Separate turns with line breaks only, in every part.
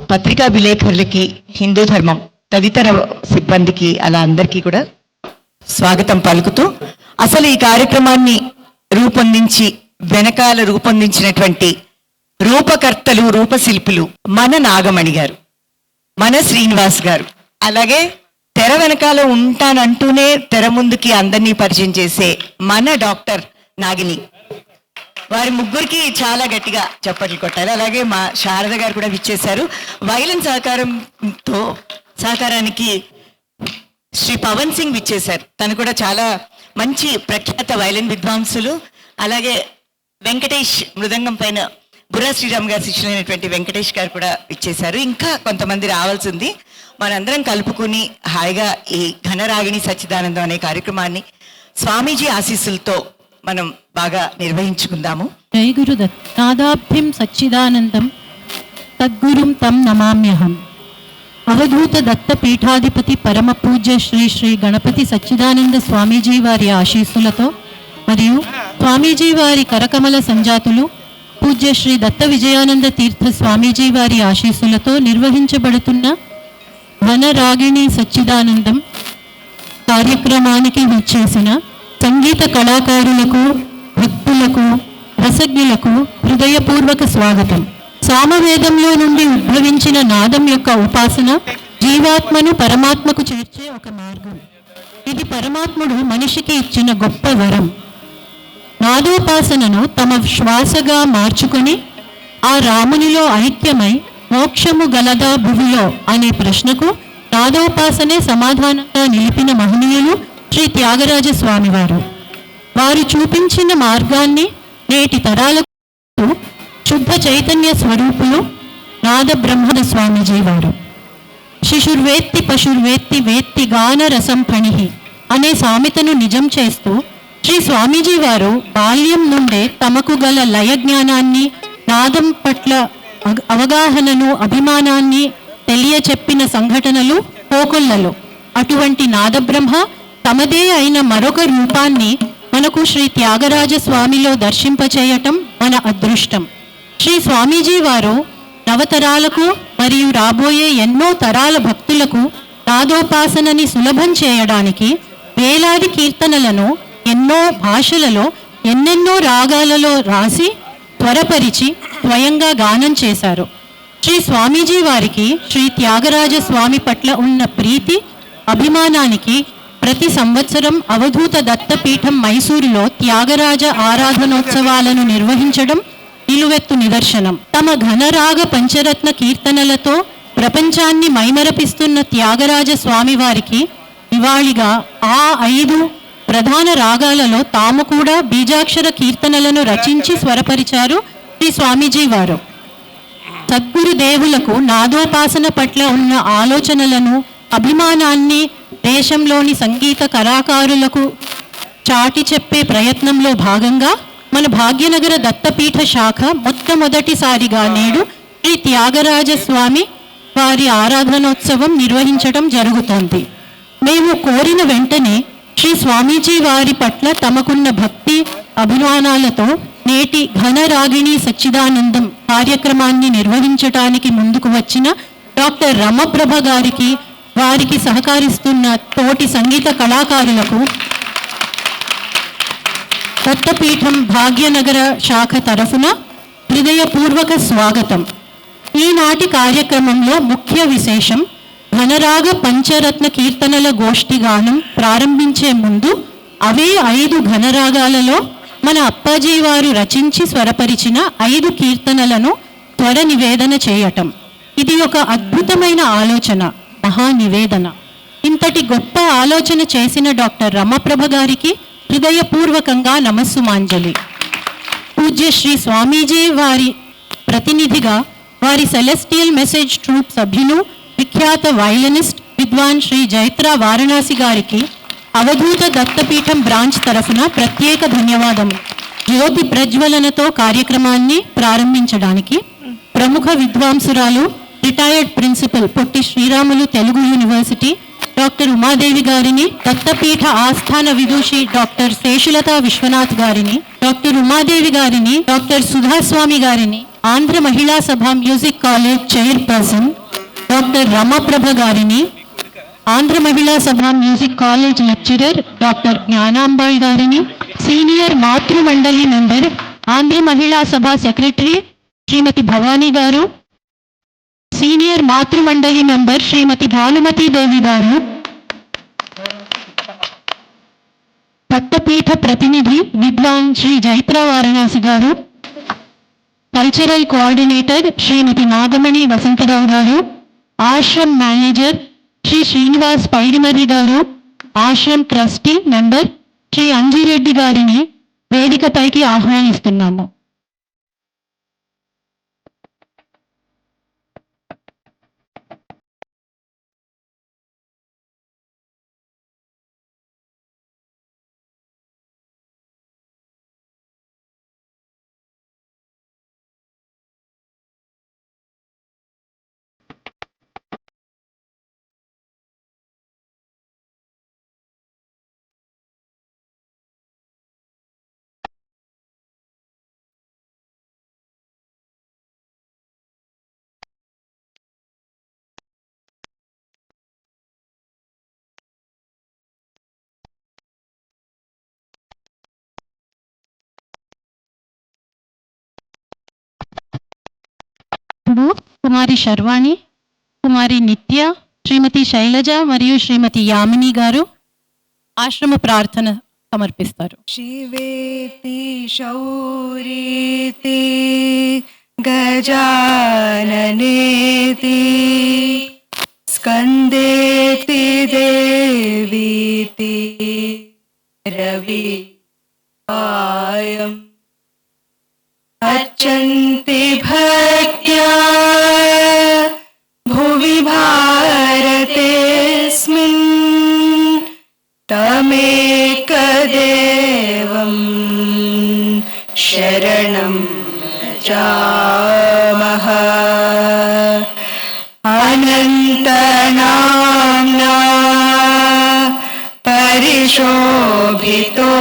పత్రికా విలేకరులకి, హిందూ ధర్మం తదితర సిబ్బందికి అలా అందరికీ కూడా స్వాగతం పలుకుతూ, అసలు ఈ కార్యక్రమాన్ని రూపొందించినటువంటి రూపకర్తలు, రూపశిల్పులు మన నాగమణి గారు, మన శ్రీనివాస్ గారు, అలాగే తెర వెనకాల ఉంటానంటూనే తెర ముందుకి అందరినీ పరిచయం చేసే మన డాక్టర్ నాగిని. వారి ముగ్గురికి చాలా గట్టిగా చప్పట్లు కొట్టాలి. అలాగే మా శారద గారు కూడా విచ్చేశారు. వైలెన్ సహకారానికి శ్రీ పవన్ సింగ్ విచ్చేశారు. తను కూడా చాలా మంచి ప్రఖ్యాత వైలెన్ విద్వాంసులు. అలాగే వెంకటేష్ మృదంగం పైన బుర్రా శ్రీరామ్ గారు శిష్యులైనటువంటి వెంకటేష్ గారు కూడా ఇచ్చేశారు. ఇంకా కొంతమంది రావాల్సింది. మనందరం కలుపుకుని హాయిగా ఈ ఘనరాగిణి సచ్చిదానందం అనే కార్యక్రమాన్ని స్వామీజీ ఆశీస్సులతో మనం బాగా నిర్వహించుకుందాము.
జై గురుదత్. నాదాభ్యం సచ్చిదానందం తద్గురుం తం నమామ్యహం. అవధూత దత్త పీఠాధిపతి పరమ పూజ్య శ్రీ శ్రీ గణపతి సచ్చిదానంద స్వామీజీ వారి ఆశీస్సులతో మరియు స్వామీజీ వారి కరకమల సంజాతులు పూజ్య శ్రీ దత్త విజయానంద తీర్థ స్వామీజీ వారి ఆశీస్సులతో నిర్వహించబడుతున్న వనరాగిణి సచ్చిదానందం కార్యక్రమానికి విచ్చేసిన సంగీత కళాకారులకు, భక్తులకు, రసజ్ఞులకు హృదయపూర్వక స్వాగతం. సామవేదంలో నుండి ఉద్భవించిన నాదం యొక్క ఉపాసన జీవాత్మను పరమాత్మకు చేర్చే ఒక మార్గం. ఇది పరమాత్ముడు మనిషికి ఇచ్చిన గొప్ప వరం. నాదోపాసనను తమ శ్వాసగా మార్చుకొని ఆ రామునిలో ఐక్యమై మోక్షము గలదా భువిలో అనే ప్రశ్నకు నాదోపాసనే సమాధానంగా నిలిపిన మహనీయులు శ్రీ త్యాగరాజ స్వామివారు. వారు చూపించిన మార్గాన్ని నేటి తరాలకు శుద్ధ చైతన్య స్వరూపులు నాద బ్రహ్మణ స్వామీజీ వారు. శిశుర్వేత్తి పశుర్వేత్తి వేత్తి గాన రసం ఫణిహి అనే సామెతను నిజం చేస్తూ శ్రీ స్వామీజీ వారు బాల్యం నుండే తమకు గల లయ జ్ఞానాన్ని, నాదం పట్ల అవగాహనను, అభిమానాన్ని తెలియచెప్పిన సంఘటనలు కోకొల్లలో. అటువంటి నాదబ్రహ్మ తమదే అయిన మరొక రూపాన్ని మనకు శ్రీ త్యాగరాజ స్వామిలో దర్శింపచేయటం మన అదృష్టం. శ్రీ స్వామీజీ వారు నవతరాలకు మరియు రాబోయే ఎన్నో తరాల భక్తులకు నాదోపాసనని సులభం చేయడానికి వేలాది కీర్తనలను ఎన్నో భాషలలో ఎన్నెన్నో రాగాలలో రాసి త్వరపరిచి స్వయంగా గానం చేశారు. శ్రీ స్వామీజీ వారికి శ్రీ త్యాగరాజ స్వామి పట్ల ఉన్న ప్రీతి, అభిమానానికి ప్రతి సంవత్సరం అవధూత దత్తపీఠం మైసూరులో త్యాగరాజ ఆరాధనోత్సవాలను నిర్వహించడం నిలువెత్తు నిదర్శనం. తమ ఘనరాగ పంచరత్న కీర్తనలతో ప్రపంచాన్ని మైమరపిస్తున్న త్యాగరాజ స్వామి వారికి నివాళిగా ఆ 5 ప్రధాన రాగాలలో తాము కూడా బీజాక్షర కీర్తనలను రచించి స్వరపరిచారు శ్రీ స్వామీజీ వారు. సద్గురుదేవులకు నాదోపాసన పట్ల ఉన్న ఆలోచనలను, అభిమానాన్ని దేశంలోని సంగీత కళాకారులకు చాటి చెప్పే ప్రయత్నంలో భాగంగా మన భాగ్యనగర దత్తపీఠ శాఖ మొట్టమొదటిసారిగా నేడు శ్రీ త్యాగరాజ స్వామి వారి ఆరాధనోత్సవం నిర్వహించడం జరుగుతోంది. మేము కోరిన వెంటనే శ్రీ స్వామీజీ వారి పట్ల తమకున్న భక్తి, అభిమానాలతో నేటి ఘనరాగిణి సచ్చిదానందం కార్యక్రమాన్ని నిర్వహించడానికి ముందుకు వచ్చిన డాక్టర్ రమప్రభ గారికి, వారికి సహకరిస్తున్న తోటి సంగీత కళాకారులకు దత్తపీఠం భాగ్యనగర శాఖ తరఫున హృదయపూర్వక స్వాగతం. ఈనాటి కార్యక్రమంలో ముఖ్య విశేషం ఘనరాగ పంచరత్న కీర్తనల గోష్ఠి గానం ప్రారంభించే ముందు అవే 5 ఘనరాగాలలో మన అప్పాజీ వారు రచించి స్వరపరిచిన 5 కీర్తనలను త్వర నివేదన చేయటం. ఇది ఒక అద్భుతమైన ఆలోచన, మహానివేదన. ఇంతటి గొప్ప ఆలోచన చేసిన డాక్టర్ రమప్రభ గారికి హృదయపూర్వకంగా నమస్సుమాంజలి. పూజ్య శ్రీ స్వామీజీ వారి ప్రతినిధిగా వారి సెలెస్టియల్ మెసేజ్ ట్రూప్ సభ్యులు, విఖ్యాత వైలనిస్ట్ విద్వాన్ శ్రీ జైత్రా వారణాసి గారికి అవధూత దత్తపీఠం బ్రాంచ్ తరఫున ప్రత్యేక ధన్యవాదములు. జ్యోతి ప్రజ్వలనతో కార్యక్రమాన్ని ప్రారంభించడానికి ప్రముఖ విద్వాంసురాలు, retired principal Potti Sriramulu Telugu university doctor Umadevi గారిని, దత్తపీఠ ఆస్థాన విదూషి డాక్టర్ శేషులత విశ్వనాథ్ గారిని, డాక్టర్ ఉమాదేవి గారిని, డాక్టర్ సుధాస్వామి గారిని, ఆంధ్ర మహిళా సభ music college chairperson doctor Ramaprabha గారిని, ఆంధ్ర మహిళా సభ మ్యూజిక్ కాలేజ్ లెక్చరర్ డాక్టర్ జ్ఞానాంబాయ్ గారిని, సీనియర్ మాతృమండలి మెంబర్ ఆంధ్ర మహిళా సభ సెక్రటరీ శ్రీమతి భవానీ గారు, సీనియర్ మాతృమండలి మెంబర్ శ్రీమతి భానుమతి దేవి గారు, దత్తపీఠ ప్రతినిధి విద్వాన్ శ్రీ జైత్ర వారణాసి గారు, కల్చరల్ కోఆర్డినేటర్ శ్రీమతి నాగమణి వసంతరావు గారు, ఆశ్రమ్ మేనేజర్ శ్రీ శ్రీనివాస్ పైడిమర్రి గారు, ఆశ్రమ్ ట్రస్టీ మెంబర్ శ్రీ అంజిరెడ్డి గారిని వేదికపైకి ఆహ్వానిస్తున్నాము. ఇప్పుడు కుమారి శర్వాణి, కుమారి నిత్య, శ్రీమతి శైలజ మరియు శ్రీమతి యామిని గారు ఆశ్రమ ప్రార్థన సమర్పిస్తారు.
शिवेति शौरीति गजाननेति स्कन्देति देवीति रवि आयम् अर्चन्ति भक्त्या भुवि भारतेऽस्मिन् तमेकदेवं शरणं व्रजामः अनन्तनाम्ना परिशोभितो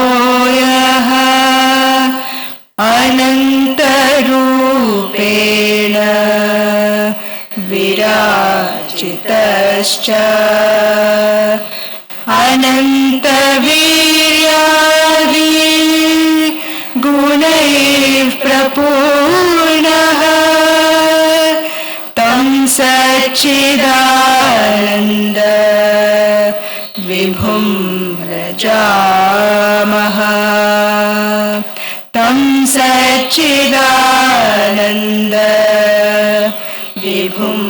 यः अनन्तरूपेण विराजितश्च अनन्तवीर्यादि गुणैः प्रपूर्णः तं सच्चिदानन्द विभुं व्रजामः तं सच्चिदानन्द विभुं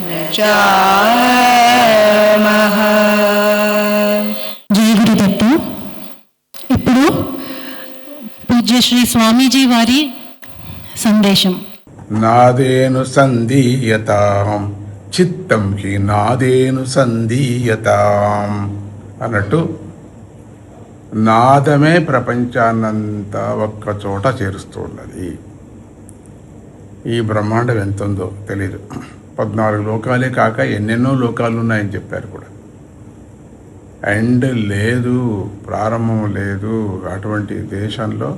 व्रजामः.
జై గురుదత్తు. ఇప్పుడు పూజ్య శ్రీ స్వామీజీ వారి సందేశం.
నాదేను సందీయతాం చిత్తం హి నాదేను సందీయతాం అన్నట్టు నాదమే ప్రపంచాన్నంతా ఒక్క చోట చేరుస్తూ ఉన్నది. ఈ బ్రహ్మాండం ఎంత ఉందో తెలీదు. 14 లోకాలే కాక ఎన్నెన్నో లోకాలు ఉన్నాయని చెప్పారు కూడా. ఎండ్ లేదు, ప్రారంభం లేదు. అటువంటి దేశంలో,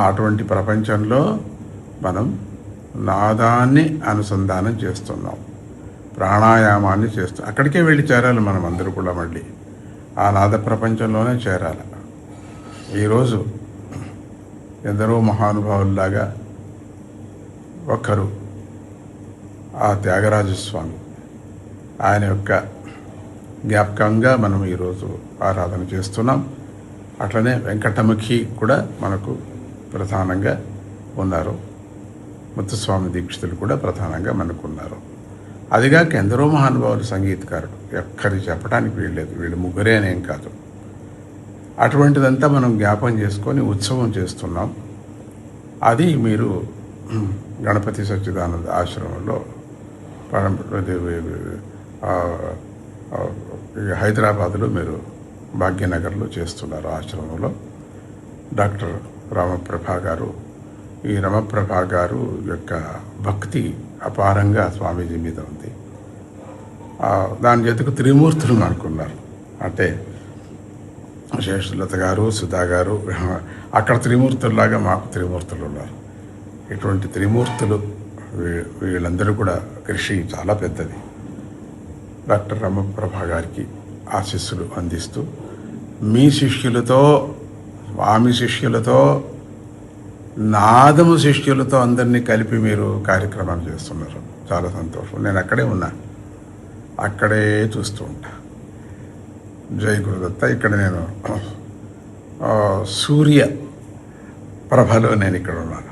అటువంటి ప్రపంచంలో మనం నాదాన్ని అనుసంధానం చేస్తున్నాం, ప్రాణాయామాన్ని చేస్తున్నాం. అక్కడికే వెళ్ళి చేరాలి మనం అందరూ కూడా. మళ్ళీ ఆ నాద ప్రపంచంలోనే చేరాలి. ఈరోజు ఎందరో మహానుభావుల్లాగా ఒకరు ఆ త్యాగరాజస్వామి, ఆయన యొక్క జ్ఞాపకంగా మనం ఈరోజు ఆరాధన చేస్తున్నాం. అట్లనే వెంకటముఖి కూడా మనకు ప్రధానంగా ఉన్నారు. ముత్తుస్వామి దీక్షితులు కూడా ప్రధానంగా మనకున్నారు. అదిగాక ఎందరో మహానుభావులు సంగీతకారుడు, ఎక్కడి చెప్పడానికి వీల్లేదు. వీళ్ళు ముగ్గురే అనేం కాదు. అటువంటిదంతా మనం జ్ఞాపకం చేసుకొని ఉత్సవం చేస్తున్నాం. అది మీరు గణపతి సచ్చిదానంద ఆశ్రమంలో హైదరాబాదులో మీరు భాగ్యనగర్లో చేస్తున్నారు. ఆశ్రమంలో డాక్టర్ రామప్రభా గారు, ఈ రమప్రభా గారు యొక్క భక్తి అపారంగా స్వామీజీ మీద ఉంది. దాని చేతకు త్రిమూర్తులు అనుకున్నారు. అంటే శేషలత గారు, సుధా గారు, అక్కడ త్రిమూర్తుల్లాగా మాకు త్రిమూర్తులు ఉన్నారు. ఇటువంటి త్రిమూర్తులు వీళ్ళందరూ కూడా కృషి చాలా పెద్దది. డాక్టర్ రమప్రభ గారికి ఆశీస్సులు అందిస్తూ మీ శిష్యులతో, స్వామి శిష్యులతో, నాదము శిష్యులతో అందరినీ కలిపి మీరు కార్యక్రమాలు చేస్తున్నారు. చాలా సంతోషం. నేను అక్కడే ఉన్నా, అక్కడే చూస్తూ ఉంటా. జై గురుదత్త. ఇక్కడ నేను సూర్య ప్రభలో నేను ఇక్కడ ఉన్నాను.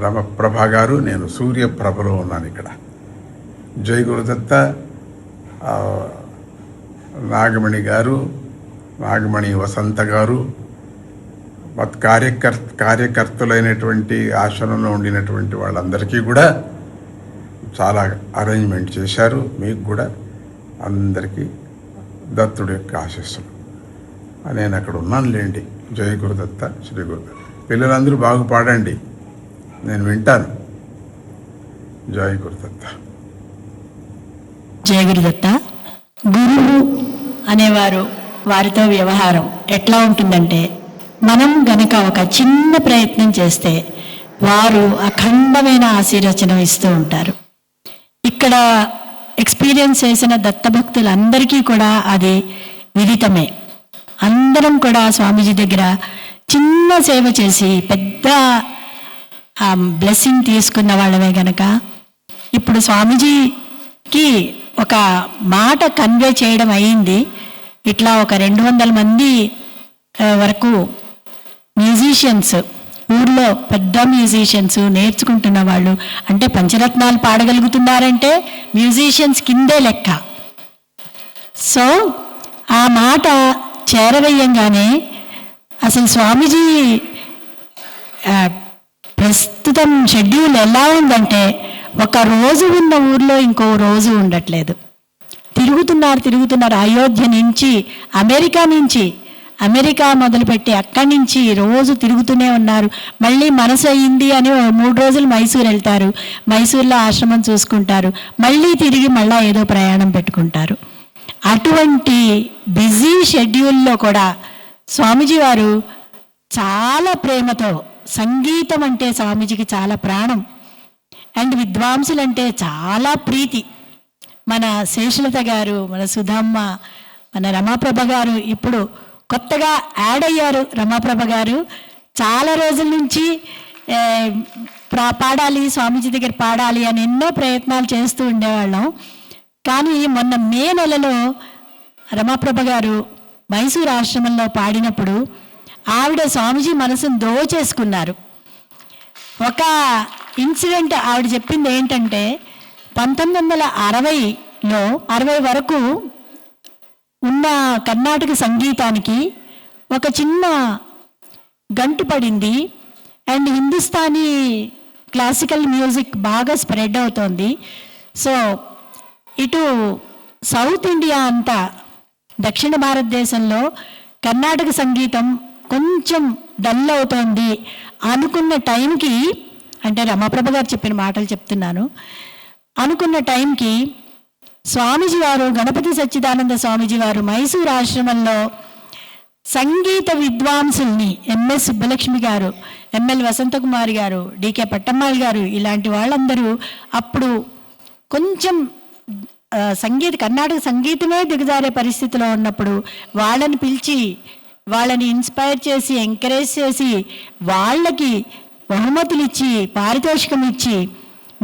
రమప్రభ గారు, నేను సూర్యప్రభలో ఉన్నాను ఇక్కడ. జై గురుదత్త. నాగమణి గారు, నాగమణి వసంత గారు, కార్యకర్తలైనటువంటి ఆశ్రమంలో ఉండినటువంటి వాళ్ళందరికీ కూడా చాలా అరేంజ్మెంట్ చేశారు. మీకు కూడా అందరికీ దత్తుడి యొక్క ఆశీస్సులు. నేను అక్కడ ఉన్నాను లేండి. జై గురుదత్త, శ్రీ గురుదత్త. పిల్లలందరూ బాగా పాడండి, నేను వింటాను. జై గురుదత్త.
జయ గురుదత్త. గురువు అనేవారు, వారితో వ్యవహారం ఎట్లా ఉంటుందంటే, మనం గనక ఒక చిన్న ప్రయత్నం చేస్తే వారు అఖండమైన ఆశీర్వచనం ఇస్తూ ఉంటారు. ఇక్కడ ఎక్స్పీరియన్స్ చేసిన దత్తభక్తులందరికీ కూడా అది విదితమే. అందరం కూడా స్వామీజీ దగ్గర చిన్న సేవ చేసి పెద్ద బ్లెస్సింగ్ తీసుకున్న వాళ్ళమే గనక ఇప్పుడు స్వామీజీకి ఒక మాట కన్వే చేయడం అయింది. ఇట్లా ఒక 200 మంది వరకు మ్యూజిషియన్స్, ఊర్లో పెద్ద మ్యూజిషియన్స్ నేర్చుకుంటున్న వాళ్ళు, అంటే పంచరత్నాలు పాడగలుగుతున్నారంటే మ్యూజిషియన్స్ కిందే లెక్క. సో ఆ మాట చేరవేయంగానే అసలు స్వామీజీ ప్రస్తుతం షెడ్యూల్ ఎలా ఉందంటే, ఒక రోజు ఉన్న ఊర్లో ఇంకో రోజు ఉండట్లేదు. తిరుగుతున్నారు. అయోధ్య నుంచి, అమెరికా మొదలుపెట్టి అక్కడి నుంచి రోజు తిరుగుతూనే ఉన్నారు. మళ్ళీ మనసు అయ్యింది అని 3 రోజులు మైసూర్ వెళ్తారు, మైసూర్లో ఆశ్రమం చూసుకుంటారు, మళ్ళీ తిరిగి మళ్ళీ ఏదో ప్రయాణం పెట్టుకుంటారు. అటువంటి బిజీ షెడ్యూల్లో కూడా స్వామీజీ వారు చాలా ప్రేమతో, సంగీతం అంటే స్వామీజీకి చాలా ప్రాణం, అండ్ విద్వాంసులంటే చాలా ప్రీతి. మన శేషలత గారు, మన సుధమ్మ, మన రమాప్రభ గారు ఇప్పుడు కొత్తగా యాడ్ అయ్యారు. రమాప్రభ గారు చాలా రోజుల నుంచి పాడాలి, స్వామీజీ దగ్గర పాడాలి అని ఎన్నో ప్రయత్నాలు చేస్తూ ఉండేవాళ్ళం. కానీ మొన్న మే నెలలో రమాప్రభ గారు మైసూర్ ఆశ్రమంలో పాడినప్పుడు ఆవిడ స్వామీజీ మనసును దోచేసుకున్నారు. ఒక ఇన్సిడెంట్ ఆవిడ చెప్పింది ఏంటంటే, 1960లో 60 వరకు ఉన్న కర్ణాటక సంగీతానికి ఒక చిన్న గంటు పడింది, అండ్ హిందుస్థానీ క్లాసికల్ మ్యూజిక్ బాగా స్ప్రెడ్ అవుతోంది. సో ఇటు సౌత్ ఇండియా అంతా, దక్షిణ భారతదేశంలో కర్ణాటక సంగీతం కొంచెం డల్ అవుతోంది అనుకున్న టైంకి, అంటే రమాప్రభ గారు చెప్పిన మాటలు చెప్తున్నాను, అనుకున్న టైంకి స్వామీజీ వారు, గణపతి సచ్చిదానంద స్వామీజీ వారు మైసూర్ ఆశ్రమంలో సంగీత విద్వాంసుల్ని, ఎంఎస్ సుబ్బలక్ష్మి గారు, ఎంఎల్ వసంతకుమారి గారు, డికే పట్టమ్మాళి గారు, ఇలాంటి వాళ్ళందరూ అప్పుడు కొంచెం కర్ణాటక సంగీతమే దిగజారే పరిస్థితిలో ఉన్నప్పుడు వాళ్ళని పిలిచి, వాళ్ళని ఇన్స్పైర్ చేసి, ఎంకరేజ్ చేసి, వాళ్ళకి బహుమతులు ఇచ్చి, పారితోషికం ఇచ్చి,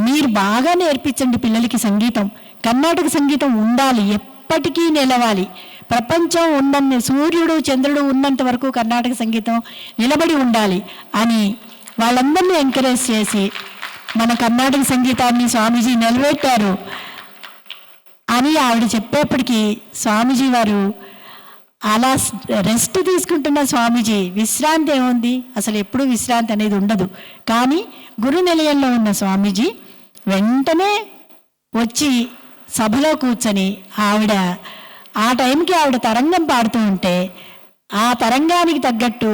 మీరు బాగా నేర్పించండి పిల్లలకి సంగీతం, కర్ణాటక సంగీతం ఉండాలి, ఎప్పటికీ నిలవాలి, ప్రపంచం ఉన్నన్ని, సూర్యుడు చంద్రుడు ఉన్నంత వరకు కర్ణాటక సంగీతం నిలబడి ఉండాలి అని వాళ్ళందరినీ ఎంకరేజ్ చేసి మన కర్ణాటక సంగీతాన్ని స్వామీజీ నిలబెట్టారు అని ఆవిడ చెప్పేప్పటికీ స్వామీజీ వారు అలా రెస్ట్ తీసుకుంటున్న స్వామీజీ, విశ్రాంతి ఏముంది, అసలు ఎప్పుడూ విశ్రాంతి అనేది ఉండదు. కానీ గురు నిలయంలో ఉన్న స్వామీజీ వెంటనే వచ్చి సభలో కూర్చొని ఆవిడ ఆ టైంకి ఆవిడ తరంగం పాడుతూ ఉంటే ఆ తరంగానికి తగ్గట్టు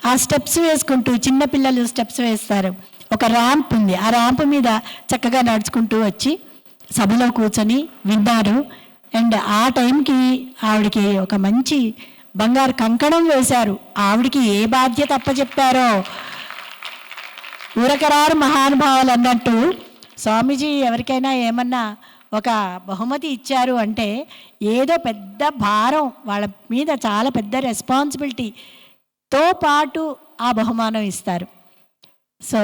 ఆ స్టెప్స్ వేసుకుంటూ, చిన్నపిల్లలు స్టెప్స్ వేస్తారు, ఒక ర్యాంప్ ఉంది, ఆ ర్యాంప్ మీద చక్కగా నడుచుకుంటూ వచ్చి సభలో కూర్చొని విన్నారు. అండ్ ఆ టైంకి ఆవిడకి ఒక మంచి బంగారు కంకణం వేశారు. ఆవిడికి ఏ బాధ్యత అప్పచెప్పారో. ఊరకరారు మహానుభావులు అన్నట్టు స్వామీజీ ఎవరికైనా ఏమన్నా ఒక బహుమతి ఇచ్చారు అంటే ఏదో పెద్ద భారం, వాళ్ళ మీద చాలా పెద్ద రెస్పాన్సిబిలిటీతో పాటు ఆ బహుమానం ఇస్తారు. సో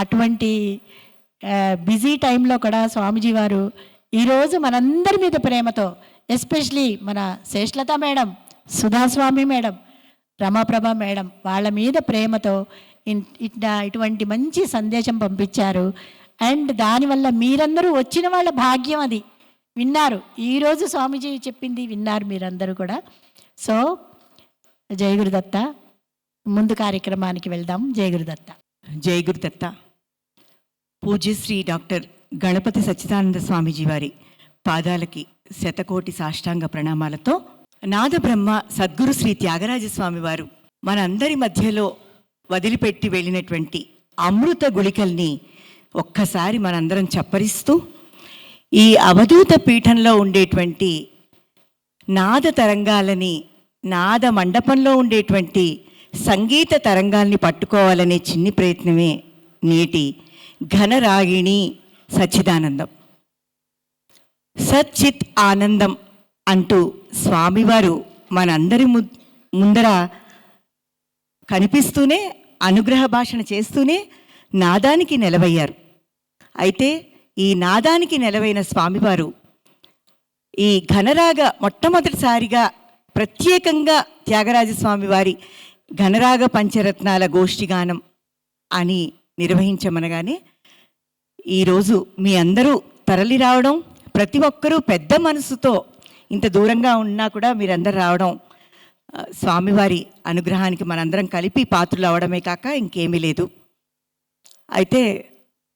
అటువంటి బిజీ టైంలో కూడా స్వామీజీ వారు ఈరోజు మనందరి మీద ప్రేమతో, ఎస్పెషలీ మన Seshalatha madam, Sudhaswami madam, Ramaprabha madam, వాళ్ళ మీద ప్రేమతో ఇటువంటి మంచి సందేశం పంపించారు. అండ్ దానివల్ల మీరందరూ వచ్చిన వాళ్ళ భాగ్యం అది. విన్నారు, ఈరోజు స్వామీజీ చెప్పింది విన్నారు మీరందరూ కూడా. సో జై గురుదత్త. ముందు కార్యక్రమానికి వెళ్దాం. జై గురుదత్త.
జై గురుదత్త. పూజ్యశ్రీ డాక్టర్ గణపతి సచ్చిదానంద స్వామీజీ వారి పాదాలకి శతకోటి సాష్టాంగ ప్రణామాలతో నాద బ్రహ్మ సద్గురు శ్రీ త్యాగరాజస్వామి వారు మనందరి మధ్యలో వదిలిపెట్టి వెళ్ళినటువంటి అమృత గుళికల్ని ఒక్కసారి మనందరం చప్పరిస్తూ ఈ అవధూత పీఠంలో ఉండేటువంటి నాద తరంగాలని, నాద మండపంలో ఉండేటువంటి సంగీత తరంగాల్ని పట్టుకోవాలనే చిన్ని ప్రయత్నమే నేటి ఘనరాగిణి సచ్చిదానందం. సచ్చిత్ ఆనందం అంటూ స్వామివారు మనందరి ముందర కనిపిస్తూనే, అనుగ్రహ భాషణ చేస్తూనే నాదానికి నెలవయ్యారు. అయితే ఈ నాదానికి నెలవైన స్వామివారు ఈ ఘనరాగ మొట్టమొదటిసారిగా ప్రత్యేకంగా త్యాగరాజస్వామి వారి ఘనరాగ పంచరత్నాల గోష్ఠిగానం అని నిర్వహించమనగానే ఈరోజు మీ అందరూ తరలి రావడం, ప్రతి ఒక్కరూ పెద్ద మనసుతో ఇంత దూరంగా ఉన్నా కూడా మీరందరూ రావడం స్వామివారి అనుగ్రహానికి మనందరం కలిపి పాత్రలు అవడమే కాక ఇంకేమీ లేదు. అయితే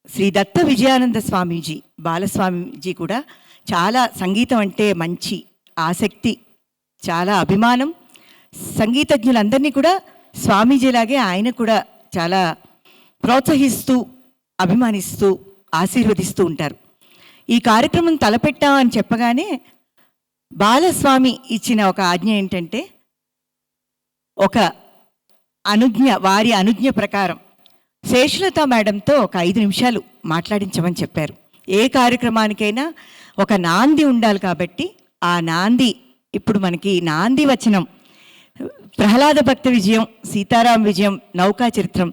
శ్రీ దత్త విజయానంద స్వామీజీ, బాలస్వామీజీ కూడా చాలా సంగీతం అంటే మంచి ఆసక్తి, చాలా అభిమానం. సంగీతజ్ఞులందరినీ కూడా స్వామీజీలాగే ఆయన కూడా చాలా ప్రోత్సహిస్తూ, అభిమానిస్తూ, ఆశీర్వదిస్తూ ఉంటారు. ఈ కార్యక్రమం తలపెట్టామని చెప్పగానే బాలస్వామి ఇచ్చిన ఒక ఆజ్ఞ ఏంటంటే, ఒక అనుజ్ఞ, వారి అనుజ్ఞ ప్రకారం శేషలత మేడంతో ఒక 5 నిమిషాలు మాట్లాడించమని చెప్పారు. ఏ కార్యక్రమానికైనా ఒక నాంది ఉండాలి కాబట్టి ఆ నాంది ఇప్పుడు మనకి నాంది వచనం ప్రహ్లాద భక్త విజయం, సీతారాం విజయం, నౌకా చరిత్రం,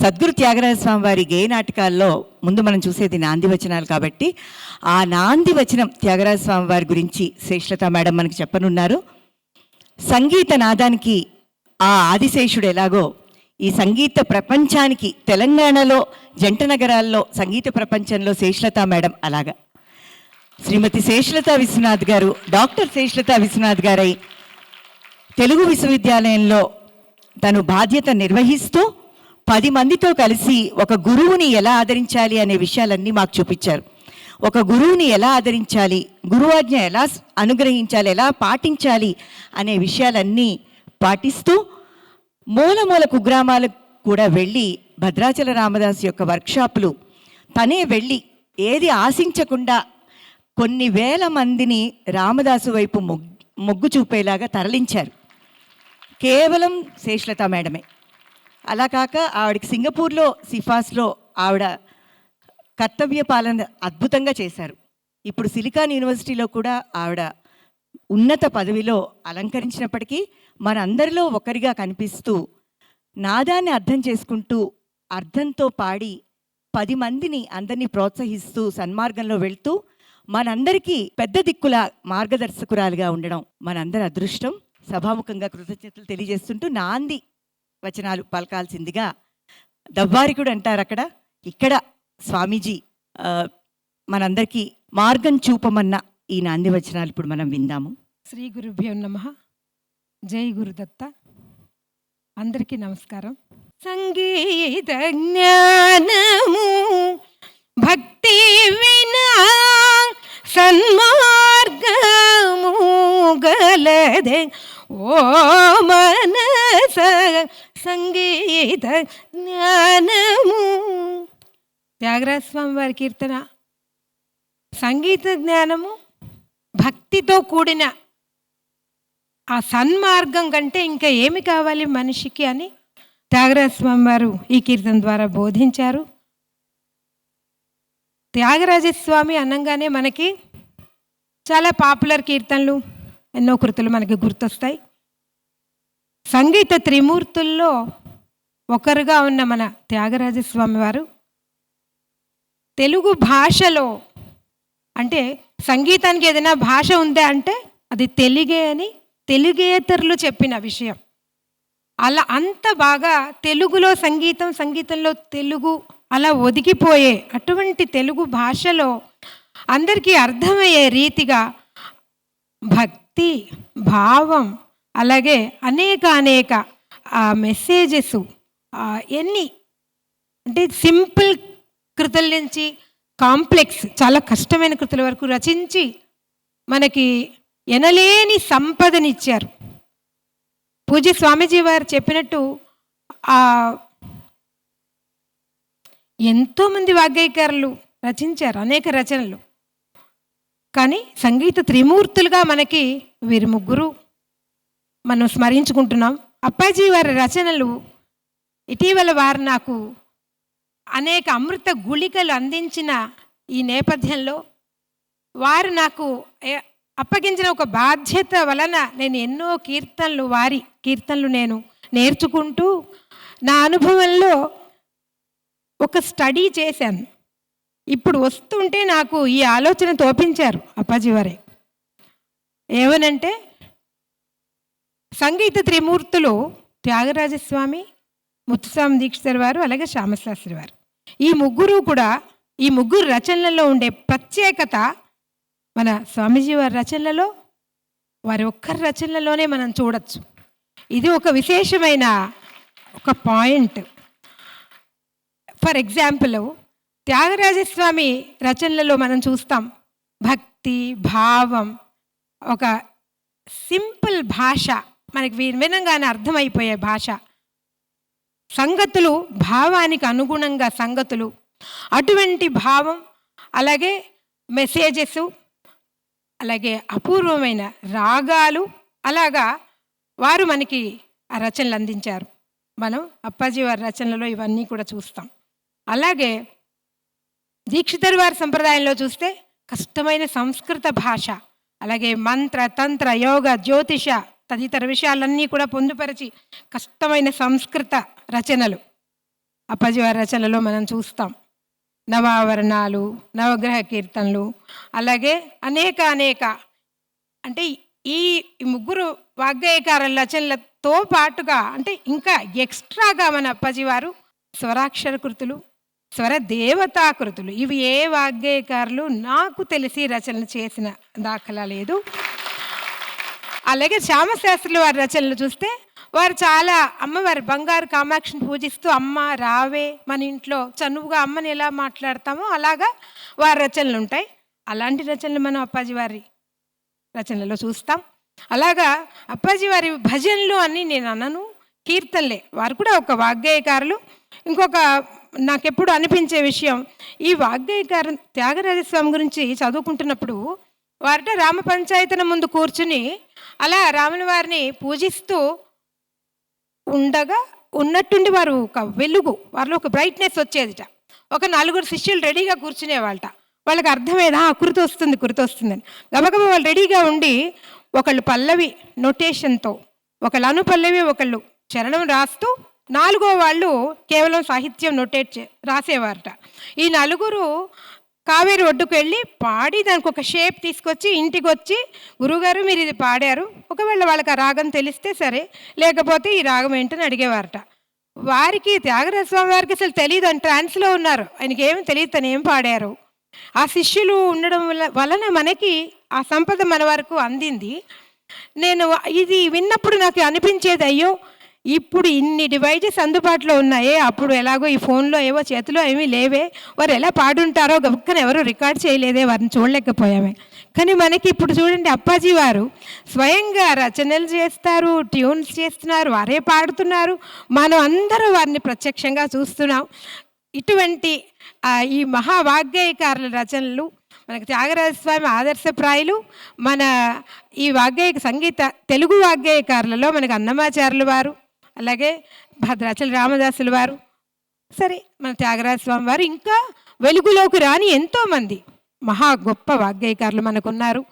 సద్గురు త్యాగరాజస్వామి వారి గేయ నాటకాల్లో ముందు మనం చూసేది నాంది వచనాలు కాబట్టి ఆ నాంది వచనం త్యాగరాజస్వామి వారి గురించి శేషలత మేడం మనకి చెప్పనున్నారు. సంగీత నాదానికి ఆ ఆదిశేషుడు ఎలాగో ఈ సంగీత ప్రపంచానికి తెలంగాణలో జంట నగరాల్లో సంగీత ప్రపంచంలో శేషలత మేడం అలాగా శ్రీమతి శేషలత విశ్వనాథ్ గారు, డాక్టర్ శేషలత విశ్వనాథ్ గారై తెలుగు విశ్వవిద్యాలయంలో తను బాధ్యత నిర్వహిస్తూ 10 మందితో కలిసి ఒక గురువుని ఎలా ఆదరించాలి అనే విషయాలన్నీ మాకు చూపించారు. ఒక గురువుని ఎలా ఆదరించాలి, గురువాజ్ఞ ఎలా అనుగ్రహించాలి, ఎలా పాటించాలి అనే విషయాలన్నీ పాటిస్తూ మూల కుగ్రామాలకు కూడా వెళ్ళి భద్రాచల రామదాసు యొక్క వర్క్షాపులు తనే వెళ్ళి ఏది ఆశించకుండా కొన్ని వేల మందిని రామదాసు వైపు మొగ్గు చూపేలాగా తరలించారు. కేవలం శేషలత మేడమే. అలా కాక ఆవిడకి సింగపూర్లో సిఫాస్లో ఆవిడ కర్తవ్య పాలన అద్భుతంగా చేశారు. ఇప్పుడు సిలికాన్ యూనివర్సిటీలో కూడా ఆవిడ ఉన్నత పదవిలో అలంకరించినప్పటికీ మనందరిలో ఒకరిగా కనిపిస్తూ నాదాన్ని అర్థం చేసుకుంటూ అర్థంతో పాడి 10 మందిని అందరినీ ప్రోత్సహిస్తూ సన్మార్గంలో వెళ్తూ మనందరికీ పెద్ద దిక్కుల మార్గదర్శకురాలుగా ఉండడం మనందరి అదృష్టం. సభాముఖంగా కృతజ్ఞతలు తెలియజేస్తుంటూ నాంది వచనాలు పలకాల్సిందిగా దవ్వారికుడు అంటారు అక్కడ, ఇక్కడ స్వామీజీ మనందరికీ మార్గం చూపమన్న ఈ నాంది వచనాలు ఇప్పుడు మనం విందాము.
శ్రీ గురుభ్యో నమః. జై గురుదత్త. అందరికీ నమస్కారం. సంగీత జ్ఞానము భక్తి వినా సన్మార్గము గలదే ఓ మనస సంగీత జ్ఞానము. త్యాగరాజస్వామి వారి కీర్తన. సంగీత జ్ఞానము భక్తితో కూడిన ఆ సన్మార్గం కంటే ఇంకా ఏమి కావాలి మనిషికి అని త్యాగరాజ స్వామి వారు ఈ కీర్తన ద్వారా బోధించారు. త్యాగరాజస్వామి అనగానే మనకి చాలా పాపులర్ కీర్తనలు, ఎన్నో కృతులు మనకి గుర్తొస్తాయి. సంగీత త్రిమూర్తుల్లో ఒకరుగా ఉన్న మన త్యాగరాజస్వామి వారు తెలుగు భాషలో, అంటే సంగీతానికి ఏదైనా భాష ఉందా అంటే అది తెలుగే అని తెలుగేతరులు చెప్పిన విషయం. అలా అంత బాగా తెలుగులో సంగీతం, సంగీతంలో తెలుగు అలా ఒదిగిపోయే అటువంటి తెలుగు భాషలో అందరికీ అర్థమయ్యే రీతిగా భక్తి, భావం, అలాగే అనేక మెసేజెస్, ఎన్ని అంటే సింపుల్ కృతుల నుంచి కాంప్లెక్స్ చాలా కష్టమైన కృతుల వరకు రచించి మనకి ఎనలేని సంపదనిచ్చారు. పూజ్య స్వామీజీ వారు చెప్పినట్టు ఎంతోమంది వాగ్గేయకారులు రచించారు అనేక రచనలు. కానీ సంగీత త్రిమూర్తులుగా మనకి వీరు ముగ్గురు మనం స్మరించుకుంటున్నాం. అప్పాజీ వారి రచనలు ఇటీవల వారు నాకు అనేక అమృత గుళికలు అందించిన ఈ నేపథ్యంలో వారు నాకు అప్పగించిన ఒక బాధ్యత వలన నేను ఎన్నో వారి కీర్తనలు నేను నేర్చుకుంటూ నా అనుభవంలో ఒక స్టడీ చేశాను. ఇప్పుడు వస్తుంటే నాకు ఈ ఆలోచన తోపించారు అప్పాజీ వారే. ఏమనంటే సంగీత త్రిమూర్తులు త్యాగరాజస్వామి, ముత్తుస్వామి దీక్షితర్ వారు, అలాగే శ్యామశాస్త్రి వారు, ఈ ముగ్గురు రచనలలో ఉండే ప్రత్యేకత మన స్వామీజీ వారి రచనలలో, వారి ఒక్కరి రచనలలోనే మనం చూడొచ్చు. ఇది ఒక విశేషమైన ఒక పాయింట్. ఫర్ ఎగ్జాంపుల్ త్యాగరాజస్వామి రచనలలో మనం చూస్తాం భక్తి, భావం, ఒక సింపుల్ భాష, మనకి వినగానే అర్థమైపోయే భాష, సంగతులు, భావానికి అనుగుణంగా సంగతులు, అటువంటి భావం, అలాగే మెసేజెస్, అలాగే అపూర్వమైన రాగాలు, అలాగా వారు మనకి ఆ రచనలు అందించారు. మనం అప్పాజీ వారి రచనలలో ఇవన్నీ కూడా చూస్తాం. అలాగే దీక్షితర్ వారి సంప్రదాయంలో చూస్తే కష్టమైన సంస్కృత భాష, అలాగే మంత్ర, తంత్ర, యోగ, జ్యోతిష తదితర విషయాలన్నీ కూడా పొందుపరిచి కష్టమైన సంస్కృత రచనలు అప్పాజీ వారి రచనలో మనం చూస్తాం. నవావరణాలు, నవగ్రహ కీర్తనలు, అలాగే అనేక అంటే ఈ ముగ్గురు వాగ్గేయకారుల రచనలతో పాటుగా అంటే ఇంకా ఎక్స్ట్రాగా మన అప్పాజీ వారు స్వరాక్షర కృతులు, స్వర దేవతాకృతులు, ఇవి ఏ వాగ్గేయకారులు నాకు తెలిసి రచనలు చేసిన దాఖలా లేదు. అలాగే శ్యామశాస్త్రులు వారి రచనలు చూస్తే వారు చాలా అమ్మవారి బంగారు కామాక్షిని పూజిస్తూ అమ్మ రావే మన ఇంట్లో చనువుగా అమ్మని ఎలా మాట్లాడతామో అలాగా వారి రచనలు ఉంటాయి. అలాంటి రచనలు మనం అప్పాజీ వారి రచనలో చూస్తాం. అలాగా అప్పాజీ వారి భజనలు అని నేను అనను, కీర్తనలే. వారు కూడా ఒక వాగ్గేయకారులు. ఇంకొక నాకెప్పుడు అనిపించే విషయం, ఈ వాగ్గేయకారు త్యాగరాజస్వామి గురించి చదువుకుంటున్నప్పుడు వారిట రామ పంచాయతన ముందు కూర్చుని అలా రాముని వారిని పూజిస్తూ ఉండగా ఉన్నట్టుండి వారు ఒక వెలుగు, వారిలో ఒక బ్రైట్నెస్ వచ్చేదిట. ఒక 4 శిష్యులు రెడీగా కూర్చునేవాళ్ళట. వాళ్ళకి అర్థమేదా కృతి వస్తుందని గబగబా వాళ్ళు రెడీగా ఉండి ఒకళ్ళు పల్లవి నొటేషన్తో, ఒకళ్ళు అనుపల్లవి, ఒకళ్ళు చరణం రాస్తూ, 4గో వాళ్ళు కేవలం సాహిత్యం రాసేవారట. ఈ 4 కావేరి ఒడ్డుకు వెళ్ళి పాడి దానికి ఒక షేప్ తీసుకొచ్చి ఇంటికి వచ్చి, గురువుగారు మీరు ఇది పాడారు, ఒకవేళ వాళ్ళకి ఆ రాగం తెలిస్తే సరే, లేకపోతే ఈ రాగం ఏంటని అడిగేవారట. వారికి త్యాగరాజస్వామి వారికి అసలు తెలియదు అని ట్రాన్స్లో ఉన్నారు, ఆయనకి ఏమి తెలియదు తను ఏం పాడారు. ఆ శిష్యులు ఉండడం వలన మనకి ఆ సంపద మన వరకు అందింది. నేను ఇది విన్నప్పుడు నాకు అనిపించేది, అయ్యో ఇప్పుడు ఇన్ని డివైజెస్ అందుబాటులో ఉన్నాయే, అప్పుడు ఎలాగో ఈ ఫోన్లో ఏవో చేతిలో ఏమీ లేవే, వారు ఎలా పాడుంటారో గబుక్కన ఎవరో రికార్డ్ చేయలేదే, వారిని చూడలేకపోయామే. కానీ మనకి ఇప్పుడు చూడండి అప్పాజీ వారు స్వయంగా రచనలు చేస్తారు, ట్యూన్స్ చేస్తున్నారు, వారే పాడుతున్నారు, మనం అందరూ వారిని ప్రత్యక్షంగా చూస్తున్నాం. ఇటువంటి ఈ మహావాగ్గేయకారుల రచనలు మనకు త్యాగరాజస్వామి ఆదర్శప్రాయులు. మన ఈ సంగీత తెలుగు వాగ్గేయకారులలో మనకు అన్నమాచార్యులు వారు, అలాగే భద్రాచల రామదాసులు వారు, సరే మన త్యాగరాజస్వామి వారు, ఇంకా వెలుగులోకి రాని ఎంతోమంది మహా గొప్ప వాగ్గేయకారులు మనకున్నారు.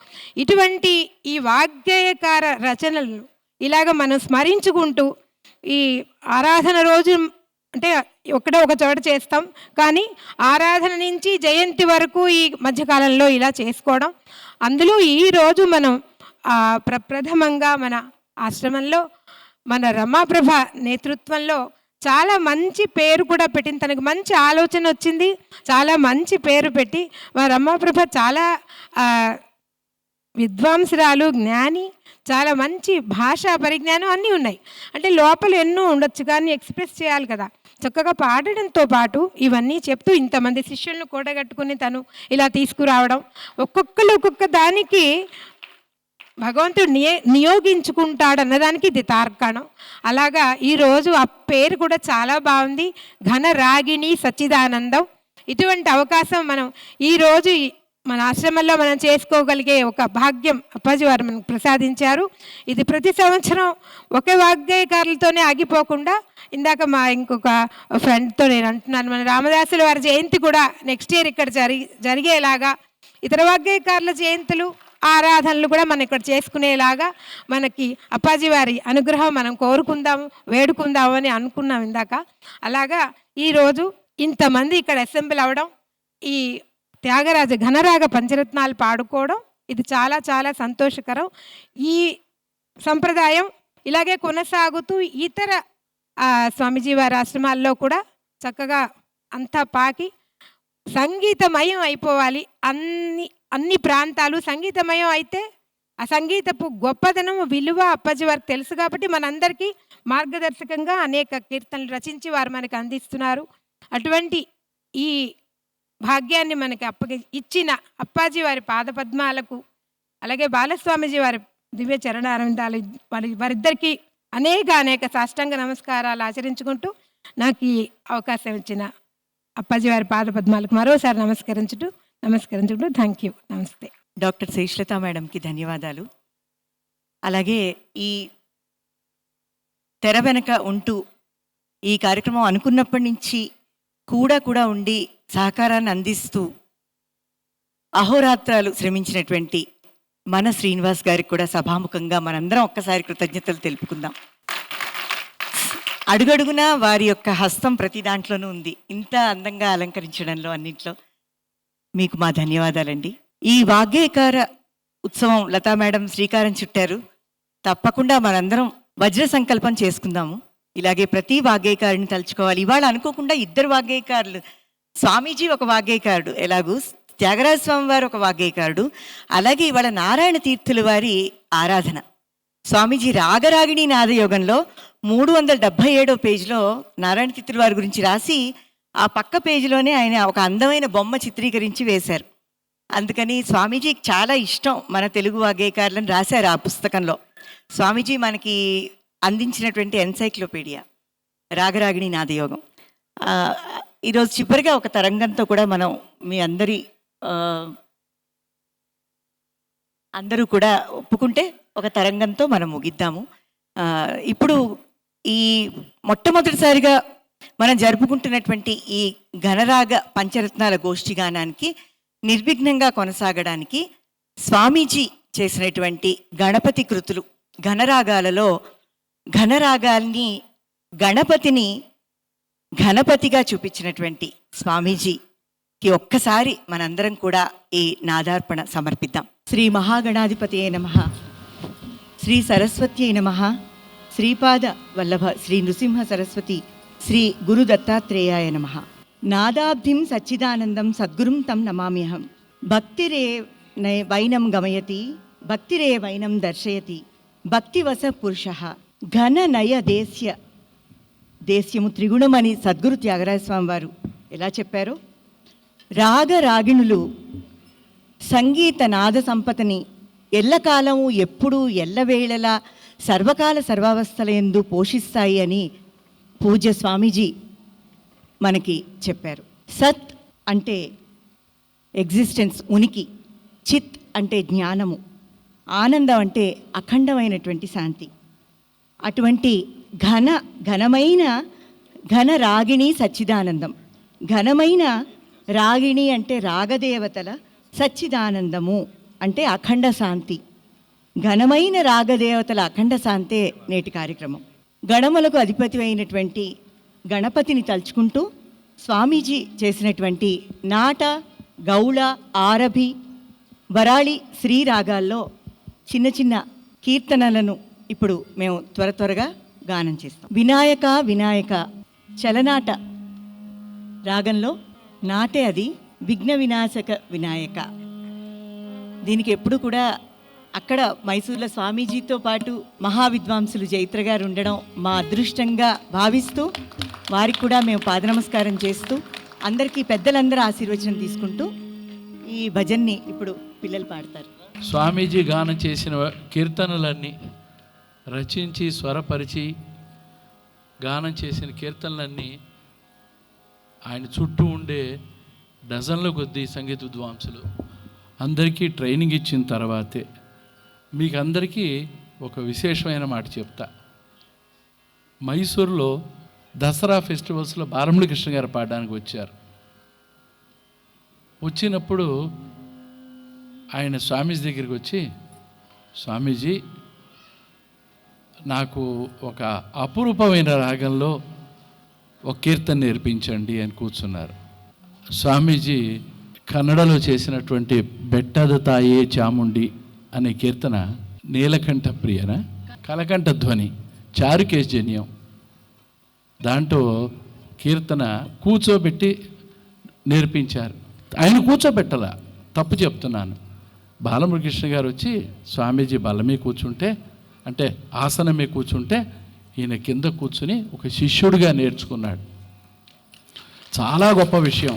ఇటువంటి ఈ వాగ్గేయకార రచనలను ఇలాగ మనం స్మరించుకుంటూ ఈ ఆరాధన రోజు అంటే ఒక చోట చేస్తాం, కానీ ఆరాధన నుంచి జయంతి వరకు ఈ మధ్యకాలంలో ఇలా చేసుకోవడం. అందులో ఈరోజు మనం ప్రప్రథమంగా మన ఆశ్రమంలో మన రమాప్రభ నేతృత్వంలో చాలా మంచి పేరు కూడా పెట్టింది. తనకు మంచి ఆలోచన వచ్చింది, చాలా మంచి పేరు పెట్టి మా రమాప్రభ చాలా విద్వాంసురాలు, జ్ఞాని, చాలా మంచి భాషా పరిజ్ఞానం అన్నీ ఉన్నాయి. అంటే లోపల ఎన్నో ఉండొచ్చు కానీ ఎక్స్ప్రెస్ చేయాలి కదా. చక్కగా పాడడంతో పాటు ఇవన్నీ చెప్తూ ఇంతమంది శిష్యులను కూడగట్టుకుని తను ఇలా తీసుకురావడం, ఒక్కొక్క దానికి భగవంతుడు నియోగించుకుంటాడు అన్నదానికి ఇది తార్కాణం. అలాగా ఈరోజు ఆ పేరు కూడా చాలా బాగుంది, ఘనరాగిణి సచ్చిదానందం. ఇటువంటి అవకాశం మనం ఈరోజు మన ఆశ్రమంలో మనం చేసుకోగలిగే ఒక భాగ్యం అప్పాజీ వారు మనకు ప్రసాదించారు. ఇది ప్రతి సంవత్సరం ఒకే వాగ్గేయకారులతోనే ఆగిపోకుండా, ఇందాక మా ఇంకొక ఫ్రెండ్తో నేను అంటున్నాను, మన రామదాసుల వారి జయంతి కూడా నెక్స్ట్ ఇయర్ ఇక్కడ జరిగేలాగా, ఇతర వాగ్గేయకారుల జయంతులు ఆరాధనలు కూడా మనం ఇక్కడ చేసుకునేలాగా మనకి అప్పాజీ వారి అనుగ్రహం మనం కోరుకుందాము, వేడుకుందాము అని అనుకున్నాం ఇందాక. అలాగా ఈరోజు ఇంతమంది ఇక్కడ అసెంబ్లీ అవ్వడం, ఈ త్యాగరాజ ఘనరాగ పంచరత్నాలు పాడుకోవడం, ఇది చాలా చాలా సంతోషకరం. ఈ సంప్రదాయం ఇలాగే కొనసాగుతూ ఇతర స్వామీజీ వారి ఆశ్రమాల్లో కూడా చక్కగా అంతా పాకి సంగీతమయం అయిపోవాలి. అన్ని ప్రాంతాలు సంగీతమయం అయితే ఆ సంగీతపు గొప్పదనం విలువ అప్పాజీ వారికి తెలుసు కాబట్టి మనందరికీ మార్గదర్శకంగా అనేక కీర్తనలు రచించి వారు మనకు అందిస్తున్నారు. అటువంటి ఈ భాగ్యాన్ని మనకి ఇచ్చిన అప్పాజీ వారి పాదపద్మాలకు, అలాగే బాలస్వామీజీ వారి దివ్య చరణారవిందాలు వారిద్దరికీ అనేక సాష్టాంగ నమస్కారాలు ఆచరించుకుంటూ నాకు ఈ అవకాశం ఇచ్చిన అప్పాజీ వారి పాదపద్మాలకు మరోసారి నమస్కరించుకుంటూ థ్యాంక్ యూ, నమస్తే.
డాక్టర్ శ్రీశ్లత మేడంకి ధన్యవాదాలు. అలాగే ఈ తెర వెనక ఉంటూ ఈ కార్యక్రమం అనుకున్నప్పటి నుంచి కూడా ఉండి సహకారాన్ని అందిస్తూ అహోరాత్రాలు శ్రమించినటువంటి మన శ్రీనివాస్ గారికి కూడా సభాముఖంగా మనందరం ఒక్కసారి కృతజ్ఞతలు తెలుపుకుందాం. అడుగడుగునా వారి యొక్క హస్తం ప్రతి దాంట్లోనూ ఉంది. ఇంత అందంగా అలంకరించడంలో అన్నింట్లో మీకు మా ధన్యవాదాలండి. ఈ వాగ్గేయకార ఉత్సవం లతా మేడం శ్రీకారం చుట్టారు. తప్పకుండా మనందరం వజ్ర సంకల్పం చేసుకుందాము. ఇలాగే ప్రతి వాగ్గేయకారుని తలుచుకోవాలి. ఇవాళ అనుకోకుండా ఇద్దరు వాగ్గేయకారులు, స్వామీజీ ఒక వాగ్గేయకారుడు, ఎలాగూ త్యాగరాజ స్వామి వారు ఒక వాగ్గేయకారుడు, అలాగే ఇవాళ నారాయణ తీర్థుల వారి ఆరాధన. స్వామీజీ రాగరాగిణి నాదయోగంలో 377వ పేజీలో నారాయణ తీర్థుల వారి గురించి రాసి ఆ పక్క పేజీలోనే ఆయన ఒక అందమైన బొమ్మ చిత్రీకరించి వేశారు. అందుకని స్వామీజీకి చాలా ఇష్టం మన తెలుగు వాగ్గేయకారులను రాశారు ఆ పుస్తకంలో. స్వామీజీ మనకి అందించినటువంటి ఎన్సైక్లోపీడియా రాగరాగిణి నాదయోగం. ఈరోజు చివరిగా ఒక తరంగంతో కూడా మనం మీ అందరూ కూడా ఒప్పుకుంటే ఒక తరంగంతో మనం ముగిద్దాము. ఇప్పుడు ఈ మొట్టమొదటిసారిగా మనం జరుపుకుంటున్నటువంటి ఈ ఘనరాగ పంచరత్నాల గోష్ఠి గానానికి నిర్విఘ్నంగా కొనసాగడానికి స్వామీజీ చేసినటువంటి గణపతి కృతులు, ఘనరాగాలలో ఘనరాగాల్ని గణపతిని ఘనపతిగా చూపించినటువంటి స్వామీజీకి ఒక్కసారి మనందరం కూడా ఈ నాదార్పణ సమర్పిద్దాం. శ్రీ మహాగణాధిపతయే నమః, శ్రీ సరస్వత్యై నమః, శ్రీపాద వల్లభ శ్రీ నృసింహ సరస్వతి శ్రీ గురు దత్తాత్రేయాయ నమః. నాదాబ్ధిం సచ్చిదానందం సద్గురుం తం నమామ్యహం. భక్తిరే వైనం గమయతి, భక్తిరే వైనం దర్శయతి, భక్తివస పురుష ఘన నయ దేశ్యము త్రిగుణమని సద్గురు త్యాగరాజస్వామి వారు ఎలా చెప్పారో, రాగరాగిణులు సంగీత నాద సంపదని ఎల్లకాలము ఎప్పుడూ ఎల్లవేళలా సర్వకాల సర్వావస్థలయందు పోషిస్తాయి అని పూజ్య స్వామీజీ మనకి చెప్పారు. సత్ అంటే
ఎగ్జిస్టెన్స్, ఉనికి. చిత్ అంటే జ్ఞానము, ఆనందం అంటే అఖండమైనటువంటి శాంతి. అటువంటి ఘనమైన ఘన రాగిణి సచ్చిదానందం. ఘనమైన రాగిణి అంటే రాగదేవతల, సచ్చిదానందము అంటే అఖండ శాంతి. ఘనమైన రాగదేవతల అఖండ శాంతే నేటి కార్యక్రమం. గణములకు అధిపతి అయినటువంటి గణపతిని తలుచుకుంటూ స్వామీజీ చేసినటువంటి నాట, గౌళ, ఆరభి, వరాళి, శ్రీ రాగాల్లో చిన్న చిన్న కీర్తనలను ఇప్పుడు మేము త్వరగా గానం చేస్తాం. వినాయక వినాయక చలనాట రాగంలో నాటే అది విఘ్న వినాశక వినాయక. దీనికి ఎప్పుడు కూడా అక్కడ మైసూర్లో స్వామీజీతో పాటు మహావిద్వాంసులు జైత్ర గారు ఉండడం మా అదృష్టంగా భావిస్తూ వారికి కూడా మేము పాదనమస్కారం చేస్తూ అందరికీ పెద్దలందరూ ఆశీర్వచనం తీసుకుంటూ ఈ భజన్ని ఇప్పుడు పిల్లలు పాడతారు.
స్వామీజీ గానం చేసిన కీర్తనలన్నీ రచించి స్వరపరిచి గానం చేసిన కీర్తనలన్నీ ఆయన చుట్టూ ఉండే డజన్ల కొద్దీ సంగీత విద్వాంసులు అందరికీ ట్రైనింగ్ ఇచ్చిన తర్వాతే. మీకు అందరికీ ఒక విశేషమైన మాట చెప్తా. మైసూరులో దసరా ఫెస్టివల్స్లో బాలమురళీ కృష్ణ గారు పాడడానికి వచ్చారు. వచ్చినప్పుడు ఆయన స్వామీజీ దగ్గరికి వచ్చి, స్వామీజీ నాకు ఒక అపురూపమైన రాగంలో ఒక కీర్తన నేర్పించండి అని కూర్చున్నారు. స్వామీజీ కన్నడలో చేసినటువంటి బెట్టద తాయే చాముండి అనే కీర్తన నీలకంఠ ప్రియన, కలకంఠ ధ్వని, చారుకేశజన్యం, దాంట్లో కీర్తన కూర్చోబెట్టి నేర్పించారు. ఆయన కూర్చోబెట్టలా, తప్పు చెప్తున్నాను. బాలమురళీకృష్ణ గారు వచ్చి స్వామీజీ బల్లమే కూర్చుంటే, అంటే ఆసనమే కూర్చుంటే, ఈయన కింద కూర్చుని ఒక శిష్యుడిగా నేర్చుకున్నాడు. చాలా గొప్ప విషయం.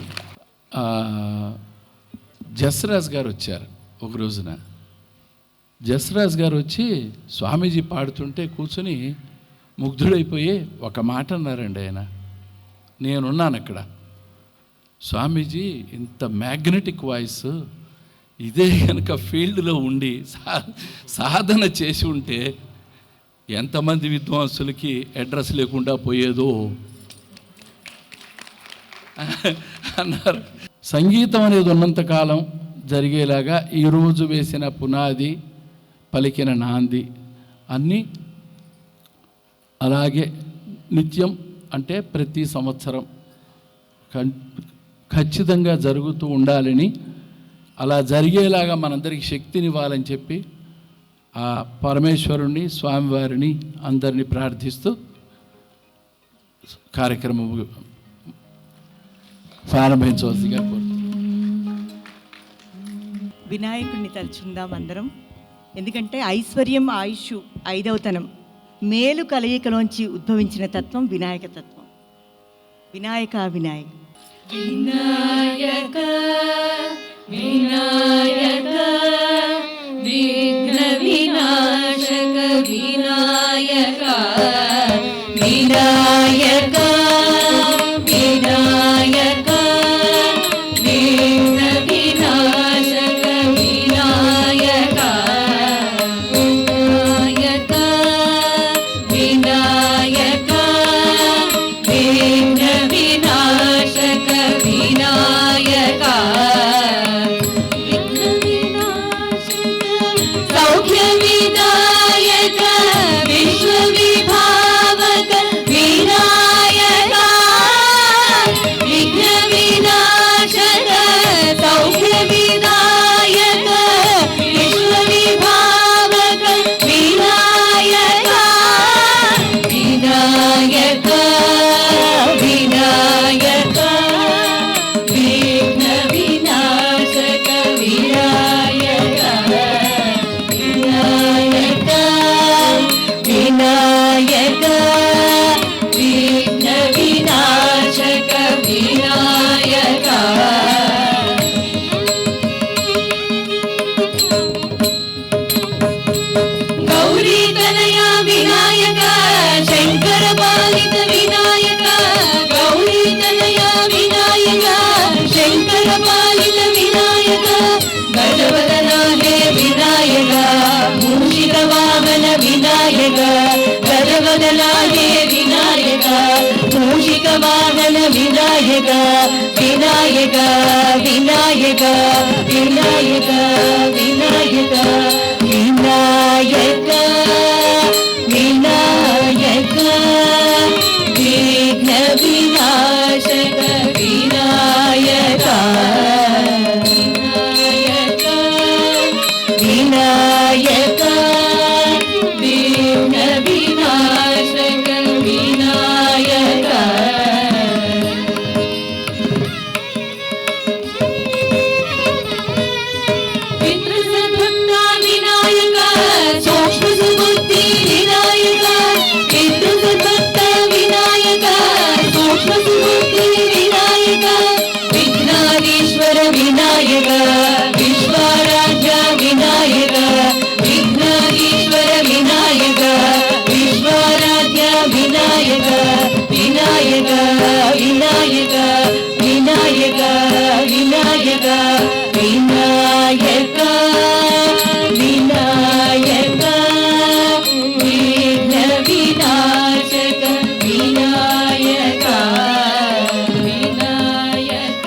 జస్రాజ్ గారు వచ్చారు ఒక రోజున. జస్రాజ్ గారు వచ్చి స్వామీజీ పాడుతుంటే కూర్చుని ముగ్ధుడైపోయి ఒక మాట అన్నారండి. ఆయన, నేనున్నాను అక్కడ, స్వామీజీ ఇంత మ్యాగ్నెటిక్ వాయిస్, ఇదే కనుక ఫీల్డ్లో ఉండి సాధన చేసి ఉంటే ఎంతమంది విద్వాంసులకి అడ్రస్ లేకుండా పోయేదో అన్నారు. సంగీతం అనేది ఉన్నంతకాలం జరిగేలాగా ఈరోజు వేసిన పునాది, పలికిన నాంది అన్నీ అలాగే నిత్యం, అంటే ప్రతి సంవత్సరం ఖచ్చితంగా జరుగుతూ ఉండాలని, అలా జరిగేలాగా మనందరికీ శక్తినివ్వాలని చెప్పి ఆ పరమేశ్వరుణ్ణి, స్వామివారిని అందరినీ ప్రార్థిస్తూ కార్యక్రమం ప్రారంభించవలసిగా
వినాయకుడిని తలుచుకుందాం అందరం. ఎందుకంటే ఐశ్వర్యం, ఆయుష్, ఐదవతనం, మేలు కలయికలోంచి ఉద్భవించిన తత్వం వినాయక తత్వం. వినాయక వినాయక
వినాయక వినాయక విఘ్న వినాశక వినాయక వినాయక వినాయక విఘ్న వినాశక వినాయక వినాయక వినాయక విఘ్న వినాశక వినాయక విఘ్న వినాశక సౌఖ్య వినాయక విశ్వ విభావక వినాయక విఘ్న వినాశక సౌఖ్య వినాయక విశ్వ విభావక వినాయక వినాయక వినాయక విఘ్న వినాశక వినాయక వినాయక వినాయక విఘ్న వినాశక వినాయక గౌరీ తనయ వినాయక శంకర పాలిత వినాయక గౌరీ తనయ వినాయక శంకర పాలిత వినాయక వినాయక గజవదనాయే వినాయక మూషిక వాహన వినాయక వినాయక వినాయక వినాయక వినాయక వినాయక వినాయక విఘ్న వినాశక వినాయక వినాయక విఘ్న వినాశక వినాయక పితృసద్భక్త వినాయక సూక్ష్మ సుబుద్ధి వినాయక పితృసద్భక్త వినాయక సూక్ష్మ సుబుద్ధి వినాయక విఘ్నాధీశ్వర వినాయక విశ్వారాధ్య వినాయక విఘ్నాధీశ్వర వినాయక విశ్వారాధ్య వినాయక వినాయక వినాయక వినాయక వినాయక వినాయక వినాయక విఘ్న వినాశక వినాయక వినాయక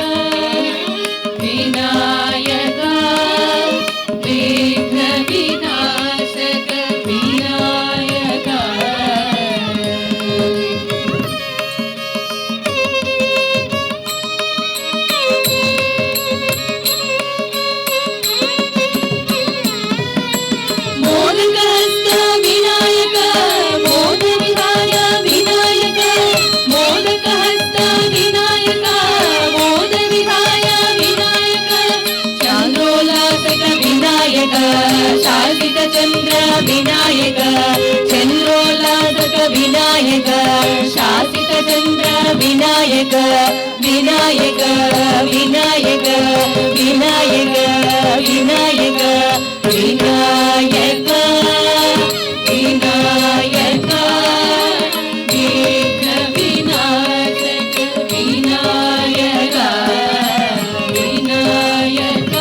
వినాయక విఘ్న వినాశక వినాయక మోదకహస్త వినాయక మోద విహాయ వినాయక మోదకహస్త వినాయక మోద విహాయ వినాయక చంద్రోల్లాసక వినాయక శాసిత చంద్ర వినాయక చంద్రోల్లాసక వినాయక శాసిత చంద్ర వినాయక వినాయక వినాయక వినాయక వినాయక వినాయక వినాయక విఘ్న వినాశక వినాయక వినాయక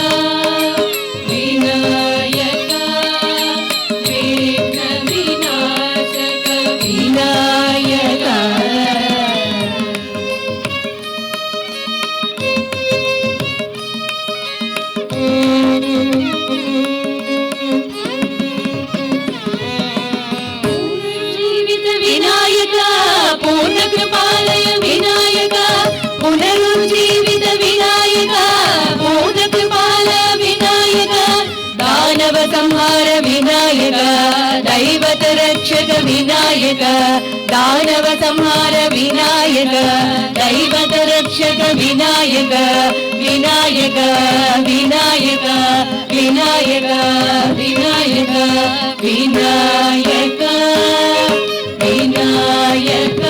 వినాయక విఘ్న వినాశక వినాయక జీవిత వినాయక పూర్ణ కృపాలయ వినాయక పునరుజ్జీవిత వినాయక పూర్ణ కృపాల వినాయక దానవ సంహార వినాయక దైవత రక్షక వినాయక దానవ సంహార వినాయక దైవత రక్షక వినాయక వినాయక వినాయక వినాయక వినాయక వినాయక వినాయక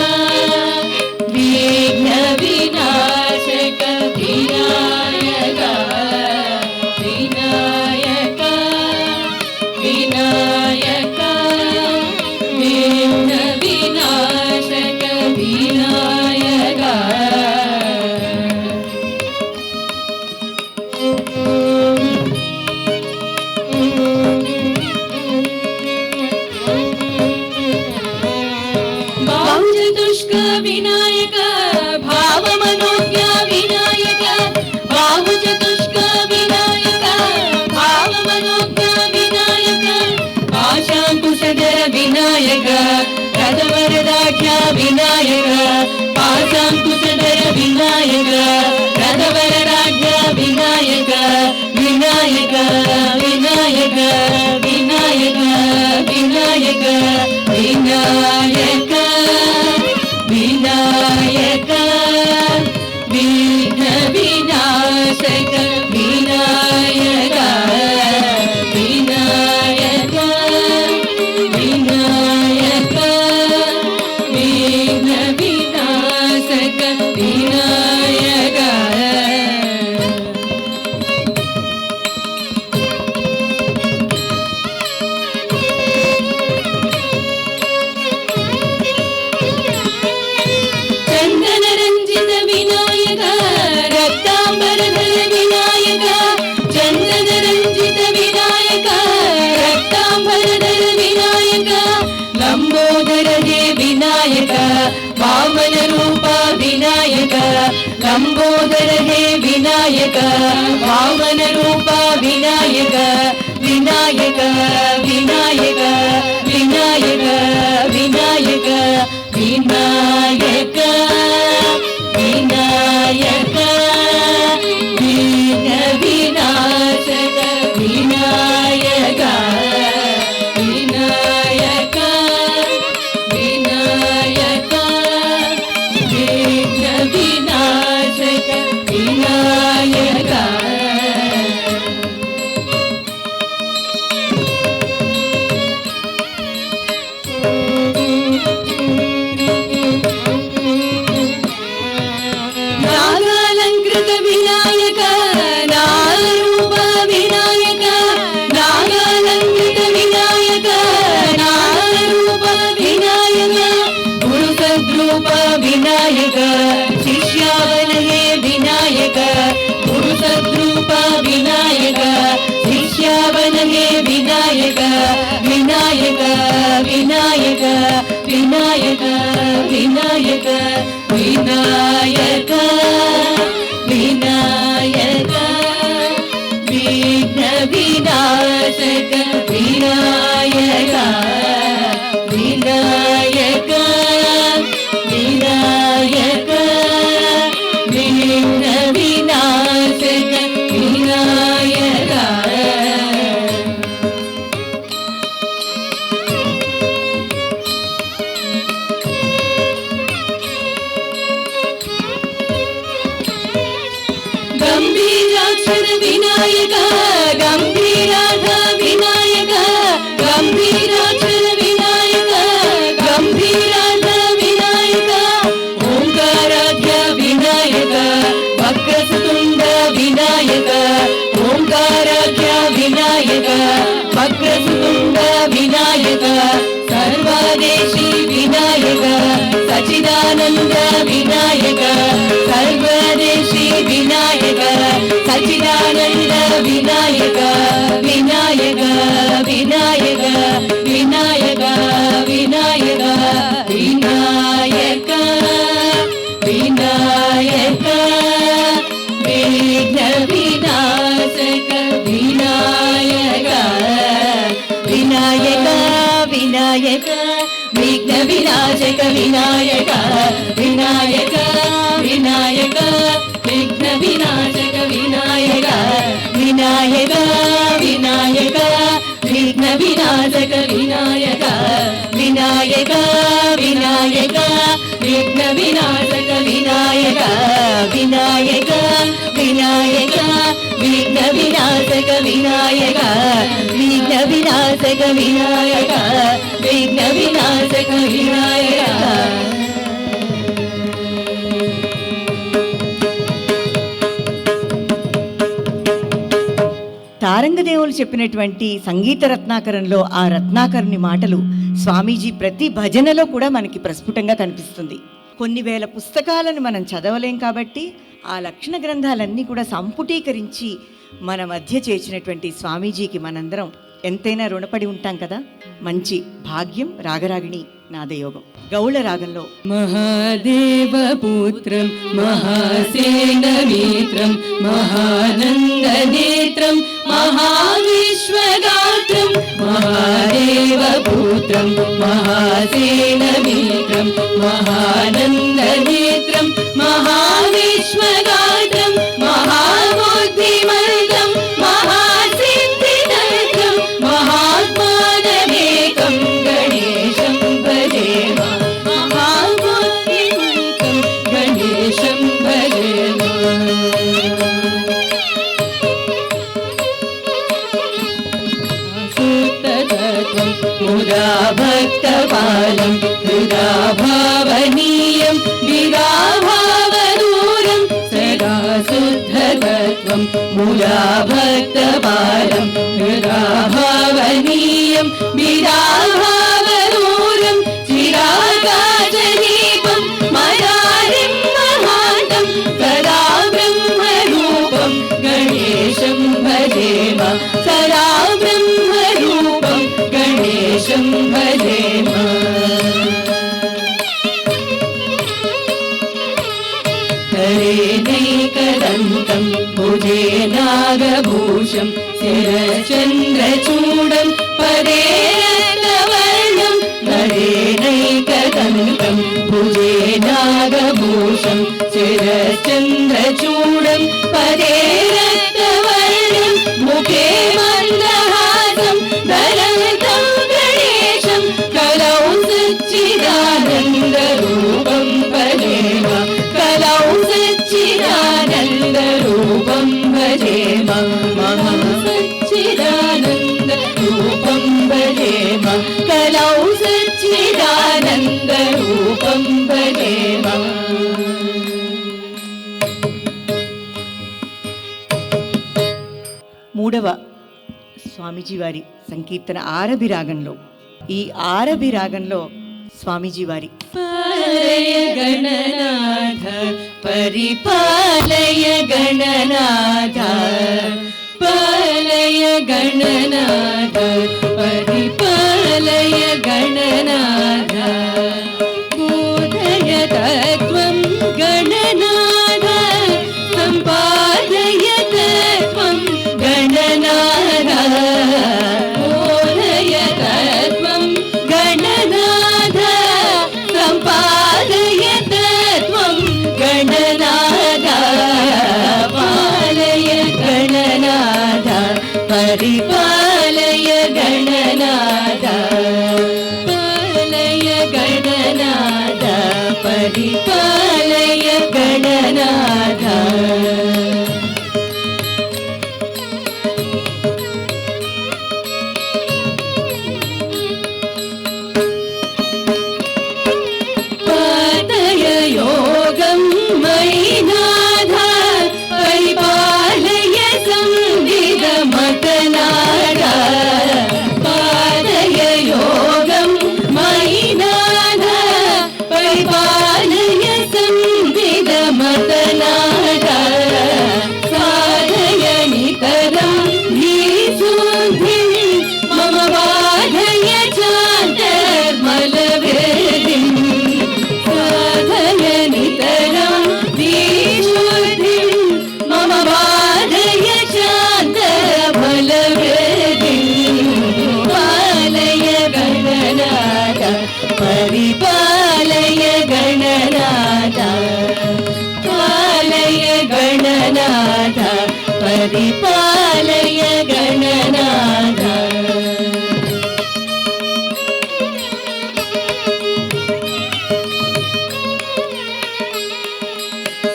విఘ్న వినాశక వినాయక వినాయక వినాయక విఘ్న వినాశక వినాయక विनायक लंबोदर हे विनायक वामन रूप विनायक विनायक विनायक विनायक विनायक विनायक विनायक विघ्न विनाशक विनायक विनायक विनायक विघ्न विनाशक विनायक नागालंकृत विनायक नागरूप विनायक नागालंकृत विनायक नागरूप विनायक गुरुसद्रूप विनायक शिष्यावन हे विनायक गुरुसद्रूप विनायक शिष्यावन हे विनायक विनायक विनायक विनायक विनायक विनायक विनायक विघ्न विनाशक विनायक विनायक विनायक विघ्न विनाशक विनायक गंभीराक्षर विनायक गंभीराध विनायक गंभीराक्षर विनायक गंभीराध विनायक ओंकाराध्य विनायक वक्रतुंड विनायक ओंकाराध्य विनायक वक्रतुंड विनायक सर्वदेशी विनायक सच्चिदानंद विनायक सर्वदेशी विनायक सच्चिदानंद विनायक विनायक विनायक विनायक विनायक विनायक विनायक विघ्न विनाशक विनायक विनायक विनायक विघ्न विनाशक विनायक विनायक विनायक विघ्न विनाशक विनायक विनायक विनायक विघ्न विनाशक विनायक विनायक विनायक विघ्न विनाशक विनायक विनायक विनायक विघ्न विनाशक विनायक विघ्न विनाशक विनायक विघ्न विनाशक विनायक
తారంగదేవులు చెప్పినటువంటి సంగీత రత్నాకరంలో ఆ రత్నాకరుని మాటలు స్వామీజీ ప్రతి భజనలో కూడా మనకి ప్రస్ఫుటంగా కనిపిస్తుంది. కొన్ని వేల పుస్తకాలను మనం చదవలేం కాబట్టి ఆ లక్షణ గ్రంథాలన్నీ కూడా సంపుటీకరించి మన మధ్య చేర్చినటువంటి స్వామీజీకి మనందరం ఎంతైనా రుణపడి ఉంటాం కదా. మంచి భాగ్యం. రాగరాగిణి నాదయోగం గౌళ రాగంలో
महादेव पुत्रं महासेन मित्रं महानंद नेत्रं महाविश्वगात्रं महादेव पुत्रं महासेन मित्रं महानंद नेत्रं महाविश्वगात्रं महाबुद्धिमन्तं महासिद्धिदात्रं महात्मानमेकं गणेशं भजेम महाबुद्धिमन्तं गणेशं भजेम सुततत्वं मुदा भक्तपालं हृदा भावनीयं विदा भावदूरं सदा शुद्धतत्वं मुदा भक्तपालं हृदा भावनीयं विदा भावदूरं चिराकाशदीपं मदारिं महान्तं सदा ब्रह्मरूपं गणेशं भजेम सदा ब्रह्मरूपं गणेशं भजेम भुजे नागभूषं शिरश्चन्द्रचूडं पदे रत्नवर्णं नरेनैकदन्तं भुजे नागभूषं शिरश्चन्द्रचूडं पदे रत्नवर्णं मुखे मन्दहासं धरन्तं गणेशं कलौ सच्चिदानन्दरूपं भजेम कलौ सच्चिदानन्दरूपं भजेम मम सच्चिदानन्दरूपं भजेम कलौ सच्चिदानन्दरूपं भजेम.
మూడవ స్వామీజీ వారి సంకీర్తన ఆరభి రాగంలో, ఈ ఆరభి రాగంలో స్వామీజీ వారి
పాలయ గణనాథ పరిపాలయ గణనాథ పాలయ గణనాథ పరిపాలయ గణనాథ బోధయ తత్వం గణనాథ సంపాదయ తత్వం గణనాథ బోధయ తత్వం గణనాథ సంపాదయ తత్వం గణనాథ పాలయ గణనాథ పరిపాలయ గణనాథ పాలయ గణనాథ పరిపాలయ గణనాథ. पादय योगं मयिनाथ परिपालय संविदमतनाथ पादय योगं मयिनाथ परिपालय संविदमतनाथ साधय नितरं धीशुद्धिं मम बाधय चान्तर्मलवेदिम् साधय नितरं धीशुद्धिं मम बाधय शान्तबलवेदिं पालय गणनाथ परिपालय गणनाथ पालय गणनाथ परिपालय गणनाथ.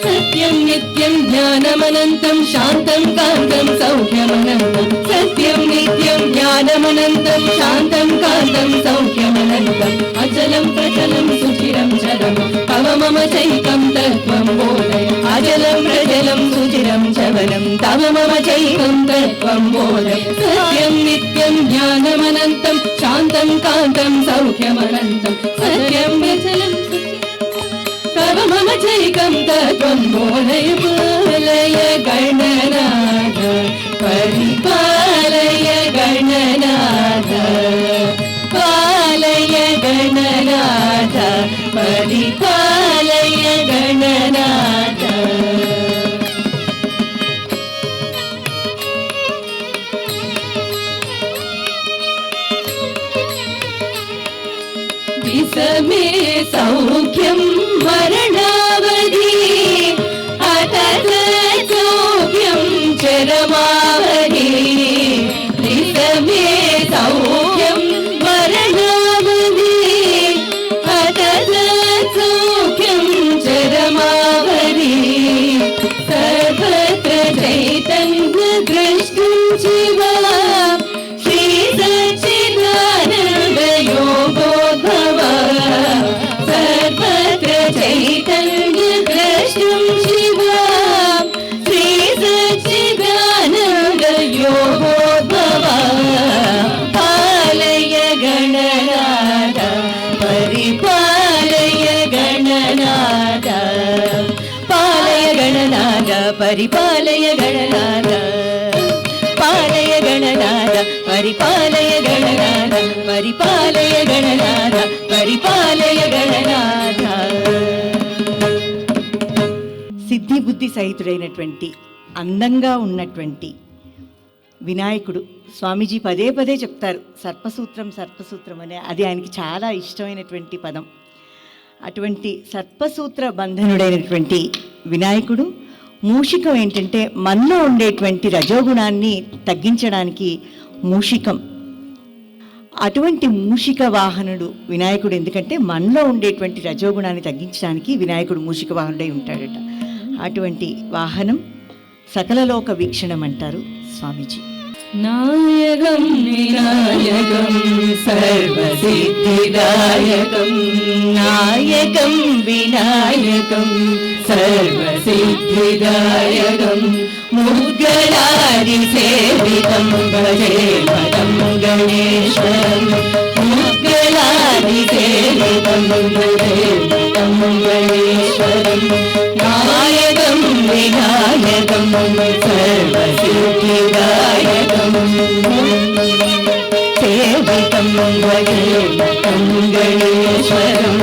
सत्यं नित्यं ज्ञानमनन्तं शान्तं कान्तं सौख्यमनन्तं सत्यं नित्यं ज्ञानमनन्तं शान्तं कान्तं सौख्यमनन्तम् अचलं प्रचलं सुचिरं चरं तव मम चैकं तत्त्वं बोधय अचलं प्रचलं सुचिरं चवनं तव मम चैकं तत्त्वं बोधय सत्यं नित्यं ज्ञानमनन्तं शान्तं कान्तं सौख्यमनन्तं सत्यं प्रचलं तव मम चैकं तत्त्वं बोधय पालय गणनाथ परिपालय गणनाथ पालय गणनाथ परिपालय गणनाथ. विषमे सौख्यं मरणावधि अतः सौख्यं चरमावधि विषमे सौख्यं मरणावधि अतः सौख्यं चरमावधि सर्वत्र चैतन्य द्रष्टुं शिवा श्री सच्चिदानन्द योगोद्भव सर्वत्र चैतन्य द्रष्टुं शिवा श्री सच्चिदानन्द योगोद्भव पालय गणनाथ परिपालय गणनाथ पालय गणनाथ परिपालय गणनाथ पालय गणनाथ परिपालय गणनाथ परिपालय गणनाथ परिपालय गणनाथ.
సిద్ధి బుద్ధి సహితుడైనటువంటి అందంగా ఉన్నటువంటి వినాయకుడు. స్వామీజీ పదే పదే చెప్తారు సర్పసూత్రం సర్పసూత్రం అనే, అది ఆయనకి చాలా ఇష్టమైనటువంటి పదం. అటువంటి సర్పసూత్ర బంధనుడైనటువంటి వినాయకుడు మూషికం ఏంటంటే మనలో ఉండేటువంటి రజోగుణాన్ని తగ్గించడానికి మూషికం. అటువంటి మూషిక వాహనుడు వినాయకుడు. ఎందుకంటే మనలో ఉండేటువంటి రజోగుణాన్ని తగ్గించడానికి వినాయకుడు మూషిక వాహనుడై ఉంటాడట. అటువంటి వాహనం సకలలోక వీక్షణం అంటారు స్వామీజీ.
నాయకం వినాయకం సర్వసిద్ధిదాయకం, నాయకం వినాయకం సర్వసిద్ధిదాయకం, ముద్గళాది సేవితం భజే మతం గణేశ్వరం, ముద్గళాది సేవితం భజే మతం గణేశ్వరం, నాయకం వినాయకం సర్వసిద్ధిదాయకం, సేవితం భజే మతం గణేశ్వరం.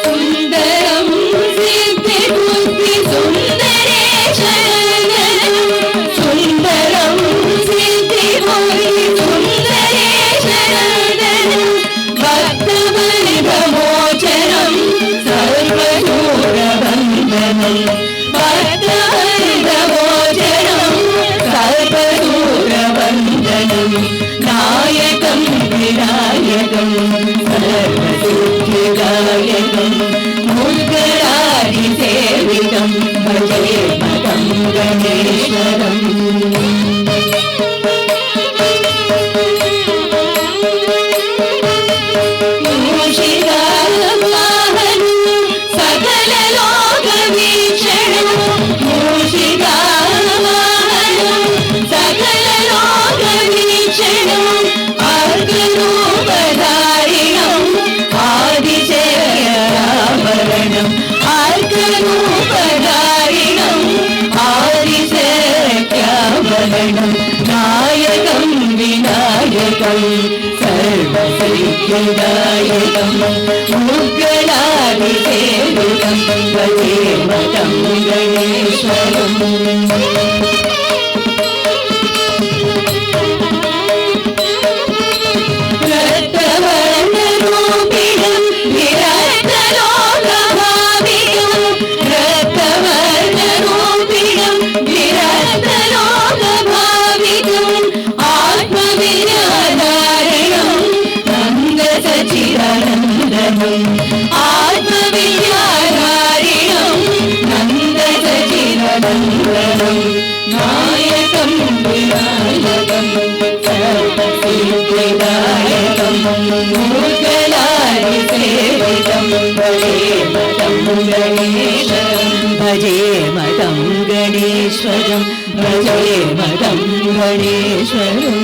సుందరం సిద్ధి బుద్ధి సుందరేశ్వరం, సుందరం సిద్ధి బుద్ధి సుందరేశ్వరం, భక్తవర్గమోచనం సర్వదూరబంధనం, భక్తవర్గమోచనం సర్వదూరబంధనం, నాయకం వినాయకం సర్వసిద్ధిదాయకం, ముద్గళాది సేవితం భజే మతం గణేశ్వరం. మూషికావాహనం సకలలోక వీక్షణం, మూషికావాహనం సకలలోక వీక్షణం, అర్కరూపధారిణం ఆదిశేఖరాభరణం, అర్కరూపధారిణం ఆదిశేఖరాభరణం, నాయకం వినాయకం సర్వసిద్ధిదాయకం, ముద్గళాది సేవితం భజే మతం గణేశ్వరం. రక్తవర్ణరూపిణం విరక్తలోకభావికం, రక్తవర్ణరూపిణం విరక్తలోకభావికం, ఆత్మవిద్యాధారణం నందసచిదానందనం, ఆత్మవిద్యాధారిణం నందసచిదానందనం, నాయకం వినాయకం సర్వసిద్ధిదాయకం, ముద్గళాది సేవితం భజే మతం గణేశ్వరం, భజే మతం గణేశ్వరం, భజే మతం గణేశ్వరం.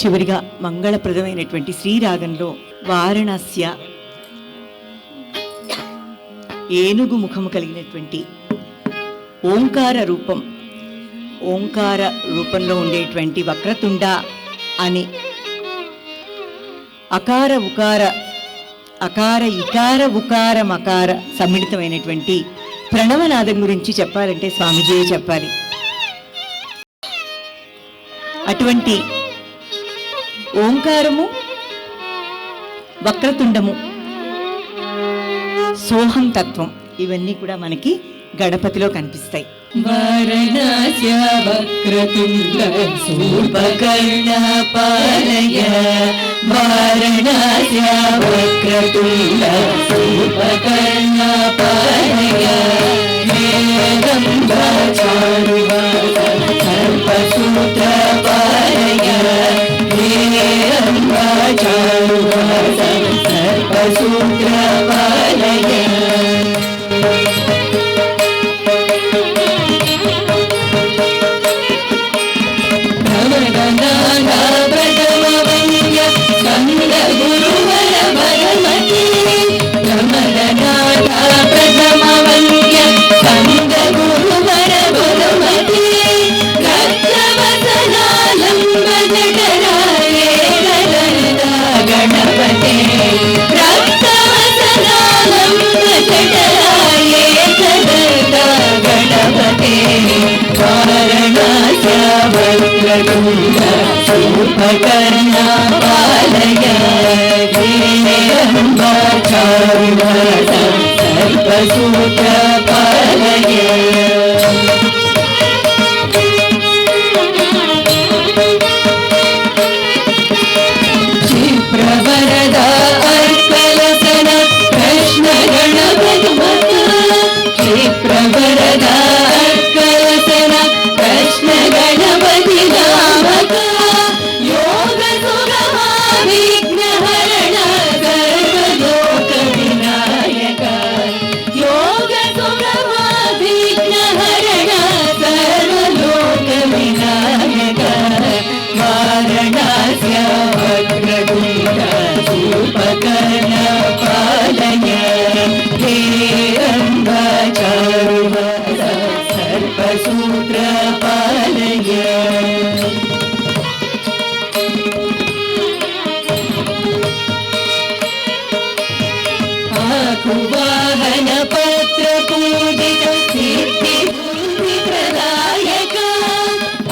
చివరిగా మంగళప్రదమైనటువంటి శ్రీరాగంలో వారణాస్య ఏనుగు ముఖము కలిగినటువంటి ఓంకార రూపం, ఓంకార రూపంలో ఉండేటువంటి వక్రతుండ అని అకార ఉకార అకార ఇకార ఉకార మకార సమ్మిళితమైనటువంటి ప్రణవనాదం గురించి చెప్పాలంటే స్వామిజీ చెప్పాలి. అటువంటి ఓంకారము, వక్రతుండము, సోహం తత్వం ఇవన్నీ కూడా మనకి గణపతిలో కనిపిస్తాయి.
వారణాస్య వక్రతుండ శూర్పకర్ణ పాలయ, వారణాస్య వక్రతుండ శూర్పకర్ణ పాలయ, హేరంబాచారువాస సర్పసూత్ర పాలయ, హేరంబాచారువాస సర్పసూత్ర పాలయ. ప్రథమవంద్య స్కంద గురువర భగవతి, ప్రథమవంద్య స్కంద గురువర భగవతి, वक्रतुण्ड सूर्पकर्ण पालय चारुहास सर्पसूत्र पालय क्षिप्रवरदा अर्कलसन कृष्ण गणपतिमत क्षिप्रवरदा अर्कलसन कृष्ण गणपति नामक योग सुगमा विघ्नहरण सर्वलोक विनायक योग सुगमा विघ्नहरण सर्वलोक विनायक वारणस्य वक्रतुण्ड सूर्पकर्ण पालय हेरम्ब चारुहास सर्पसूत्र पालय आकुवाहन पत्र पूजित सिद्धि बुद्धि प्रदायक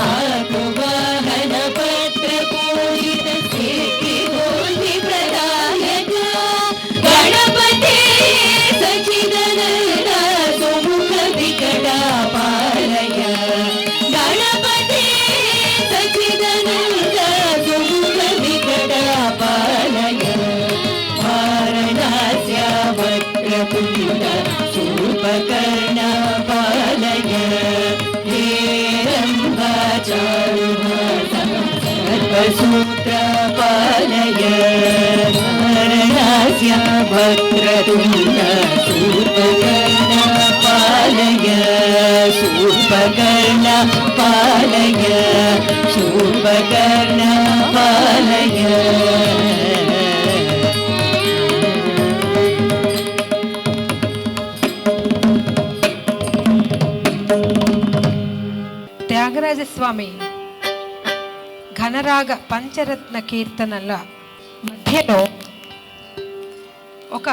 आकुवाहन पत्र पूजित सिद्धि बुद्धि प्रदायक गणपते सच्चिदानन्द सुमुख विकटा पालय गणपते सच्चिदानन्द सुमुख विकटा पालय वारणस्य वक्रतुण्ड सूर्पकर्ण पालय हेरम्ब चारुहास सर्पसूत्र पालय वारणस्य वक्रतुण्ड सूर्पकर्ण पालय सूर्पकर्ण पालय सूर्पकर्ण पालय
త్యాగరాజస్వామి ఘనరాగ పంచరత్న కీర్తనల మధ్యలో ఒక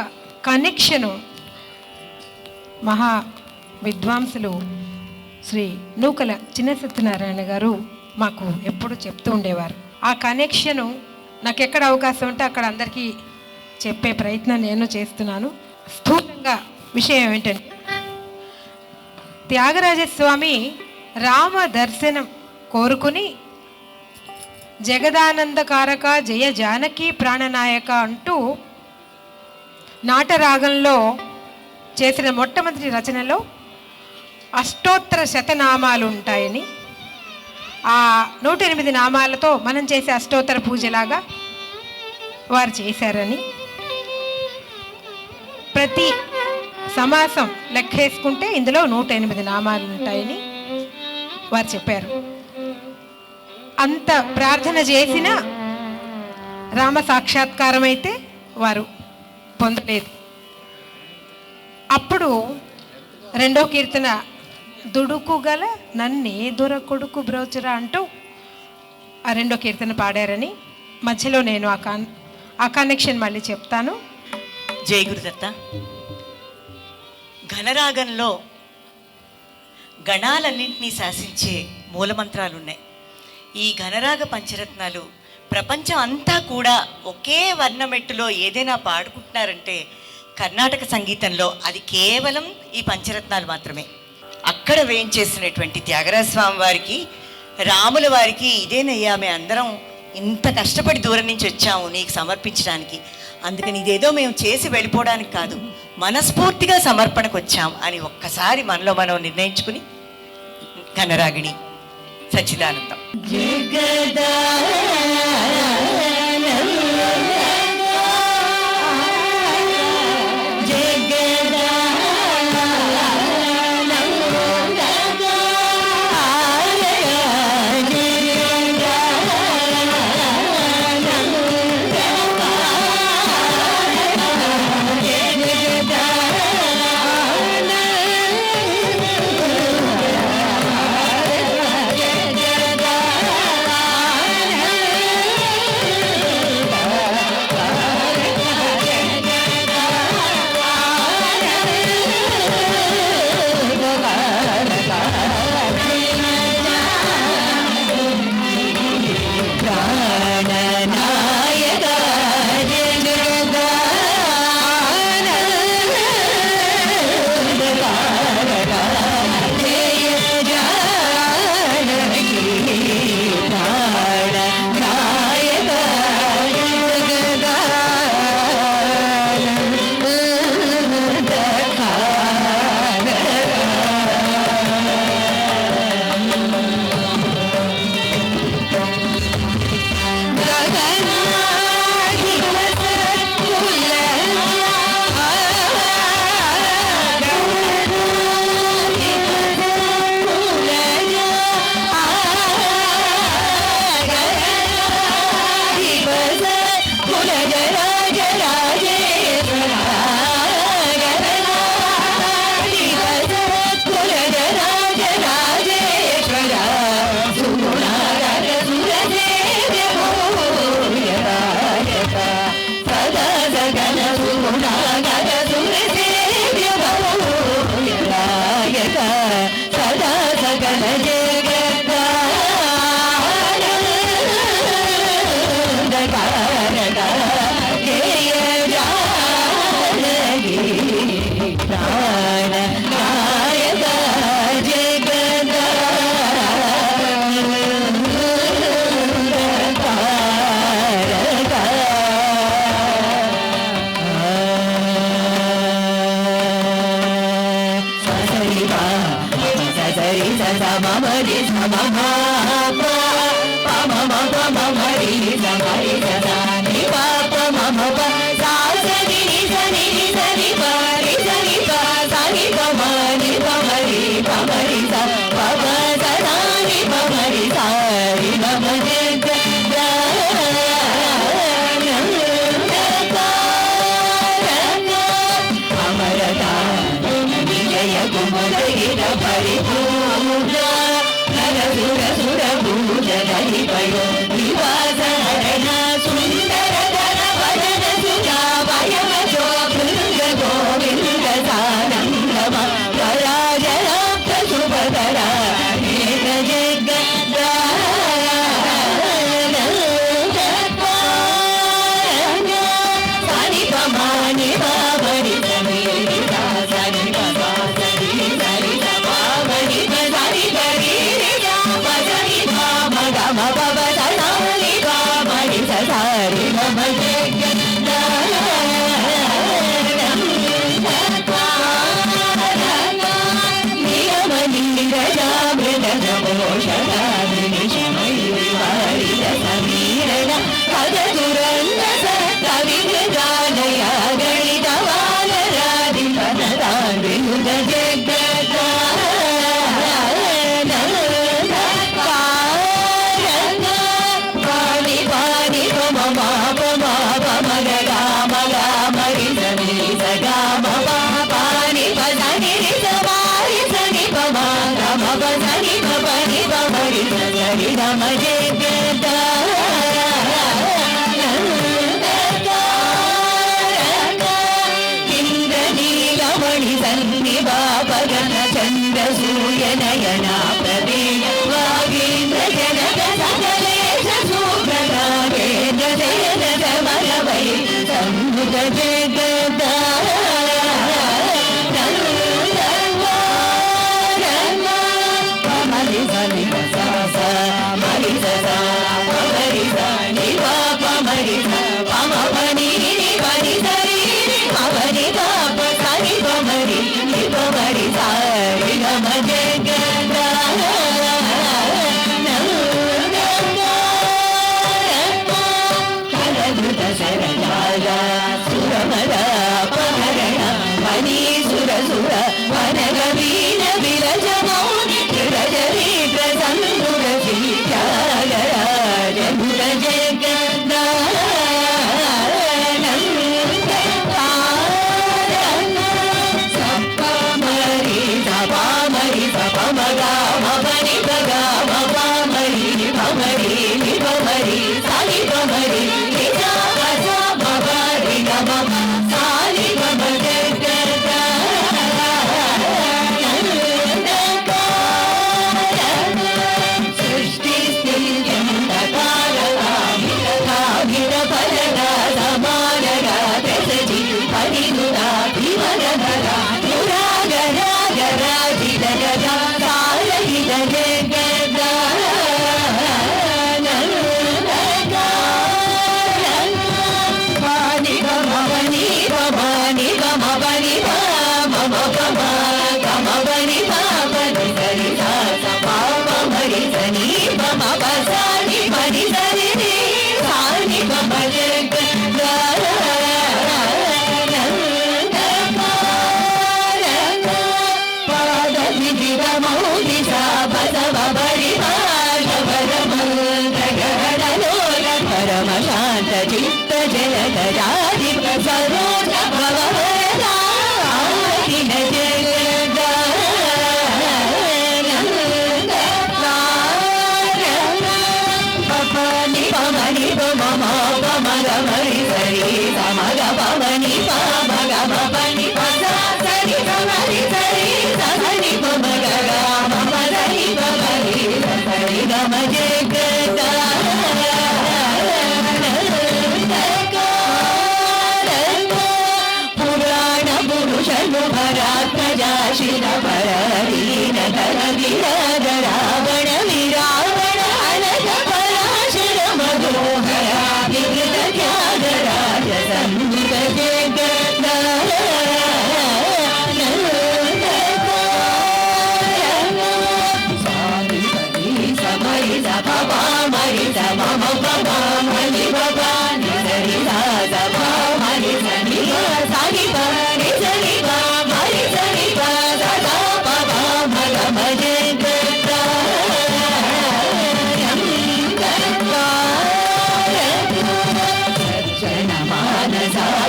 కనెక్షను మహా విద్వాంసులు శ్రీ నూకల చిన్న సత్యనారాయణ గారు మాకు ఎప్పుడు చెప్తూ ఉండేవారు. ఆ కనెక్షను నాకు ఎక్కడ అవకాశం ఉంటే అక్కడ అందరికీ చెప్పే ప్రయత్నం నేను చేస్తున్నాను. స్థూలంగా విషయం ఏంటంటే, త్యాగరాజస్వామి రామ దర్శనం కోరుకుని జగదానందకారక జయ జానకి ప్రాణనాయక అంటూ నాటరాగంలో చేసిన మొట్టమొదటి రచనలో అష్టోత్తర శతనామాలు ఉంటాయని, ఆ 108 నామాలతో మనం చేసే అష్టోత్తర పూజలాగా వారు చేశారని, ప్రతి సమాసం లెక్కేసుకుంటే ఇందులో 108 నామాలు ఉంటాయని వారు చెప్పారు. అంత ప్రార్థన చేసిన రామ సాక్షాత్కారం అయితే వారు పొందలేదు. అప్పుడు 2వ కీర్తన దుడుకుగల నన్నే దొరకొడుకు బ్రోచురా అంటూ ఆ 2వ కీర్తన పాడారని మధ్యలో నేను ఆ కనెక్షన్ మళ్ళీ చెప్తాను.
జై గురుదత్త. ఘనరాగంలో గణాలన్నింటినీ శాసించే మూలమంత్రాలు ఉన్నాయి. ఈ ఘనరాగ పంచరత్నాలు ప్రపంచం అంతా కూడా ఒకే వర్ణమెట్టులో ఏదైనా పాడుకుంటున్నారంటే కర్ణాటక సంగీతంలో అది కేవలం ఈ పంచరత్నాలు మాత్రమే. అక్కడ వేయించేసినటువంటి త్యాగరాజ స్వామి వారికి, రాముల వారికి ఇదేనయ్యా మేము అందరం ఇంత కష్టపడి దూరం నుంచి వచ్చాము నీకు సమర్పించడానికి, అందుకని ఇదేదో మేము చేసి వెళ్ళిపోవడానికి కాదు, మనస్ఫూర్తిగా సమర్పణకు వచ్చాం అని ఒక్కసారి మనలో మనం నిర్ణయించుకుని ఘనరాగిణి సచ్చిదానందం.
మరి స ప ప మరి స మ మ ప ప మరి ప ప ని స రి స స ప మరి స ని ప స ని ప ని స ని ప మరి స ని ప స స ప ప మ గ మ జ గ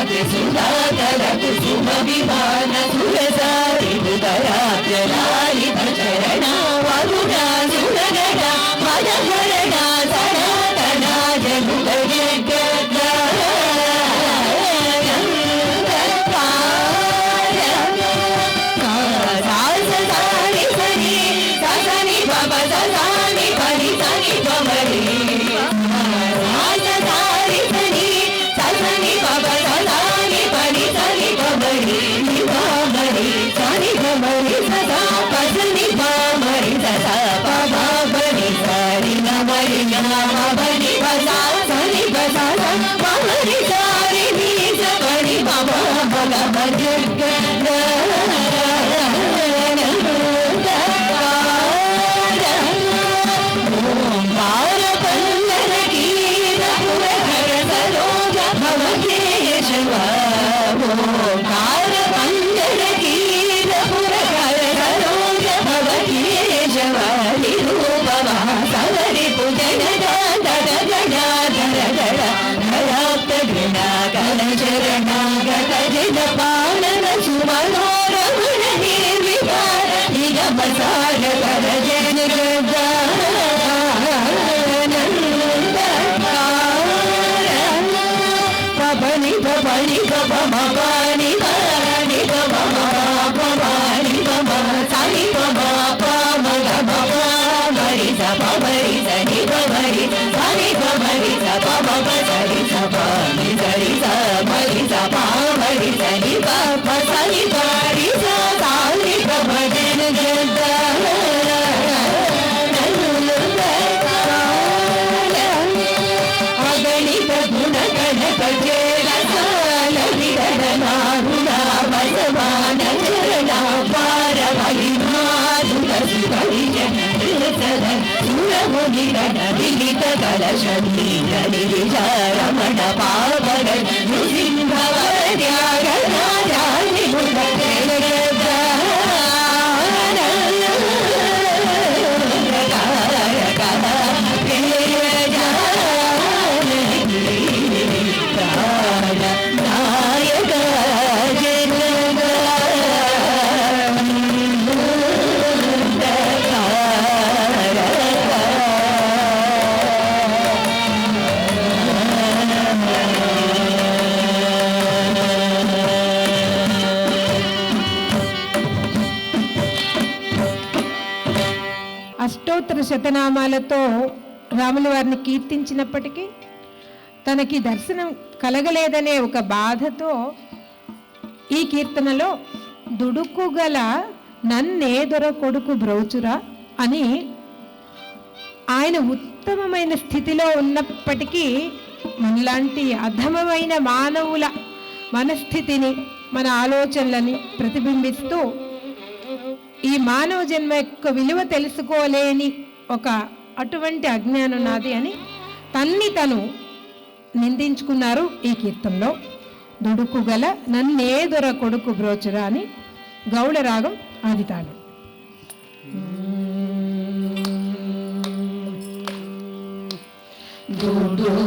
ద సుధాకర కుసుమ విమాన సురసారి ఉదరాత్యలాలిత చరణ వరుణ సురగణ మదహరణ సనాతన జనుగ జగద సారి సని సని బబ సని పరి సని బమరి సారి సని సని బబ సని పరి సని బమరి బమరి సని బమరి సదా పసని బమరి సదా బమరి సరి బమరి బమరి బసా సని బసా బమరి సరి ని సరి బమ బల జగద పాలన సుమనోరమణ నిర్వికార నిగమసార కర జన పని పని పమ పాని పాని పమ పాని పమ సని పమ పమ గమ మరి స పమరి సని పమరి సని పమరి స పమ సరి స పని సరి స మరి స పమరి సని పమ సని పరి స సాని పమ జన జన అగణిత గుణ కనక జేల విరణ నారుణ వసమాన చరణ పార మహిమాధుర సుపరి జన సురముని రణ విహిత కలశీల నిరిజారమణ పావన నృసింహవ త్యాగ రాజాని గుణ
అష్టోత్తర శతనామాలతో రాముల వారిని కీర్తించినప్పటికీ తనకి దర్శనం కలగలేదనే ఒక బాధతో ఈ కీర్తనలో దుడుకుగల నన్నేదొర కొడుకు బ్రోచురా అని ఆయన ఉత్తమమైన స్థితిలో ఉన్నప్పటికీ మనలాంటి అధమమైన మానవుల మనస్థితిని మన ఆలోచనలని ప్రతిబింబిస్తూ ఈ మానవ జన్మ యొక్క విలువ తెలుసుకోలేని ఒక అటువంటి అజ్ఞానం నాది అని తన్ని తను నిందించుకున్నారు ఈ కీర్తనలో. దుడుకుగల నన్నేదొర కొడుకు బ్రోచురా అని గౌళ రాగం ఆదితాళం.
Dura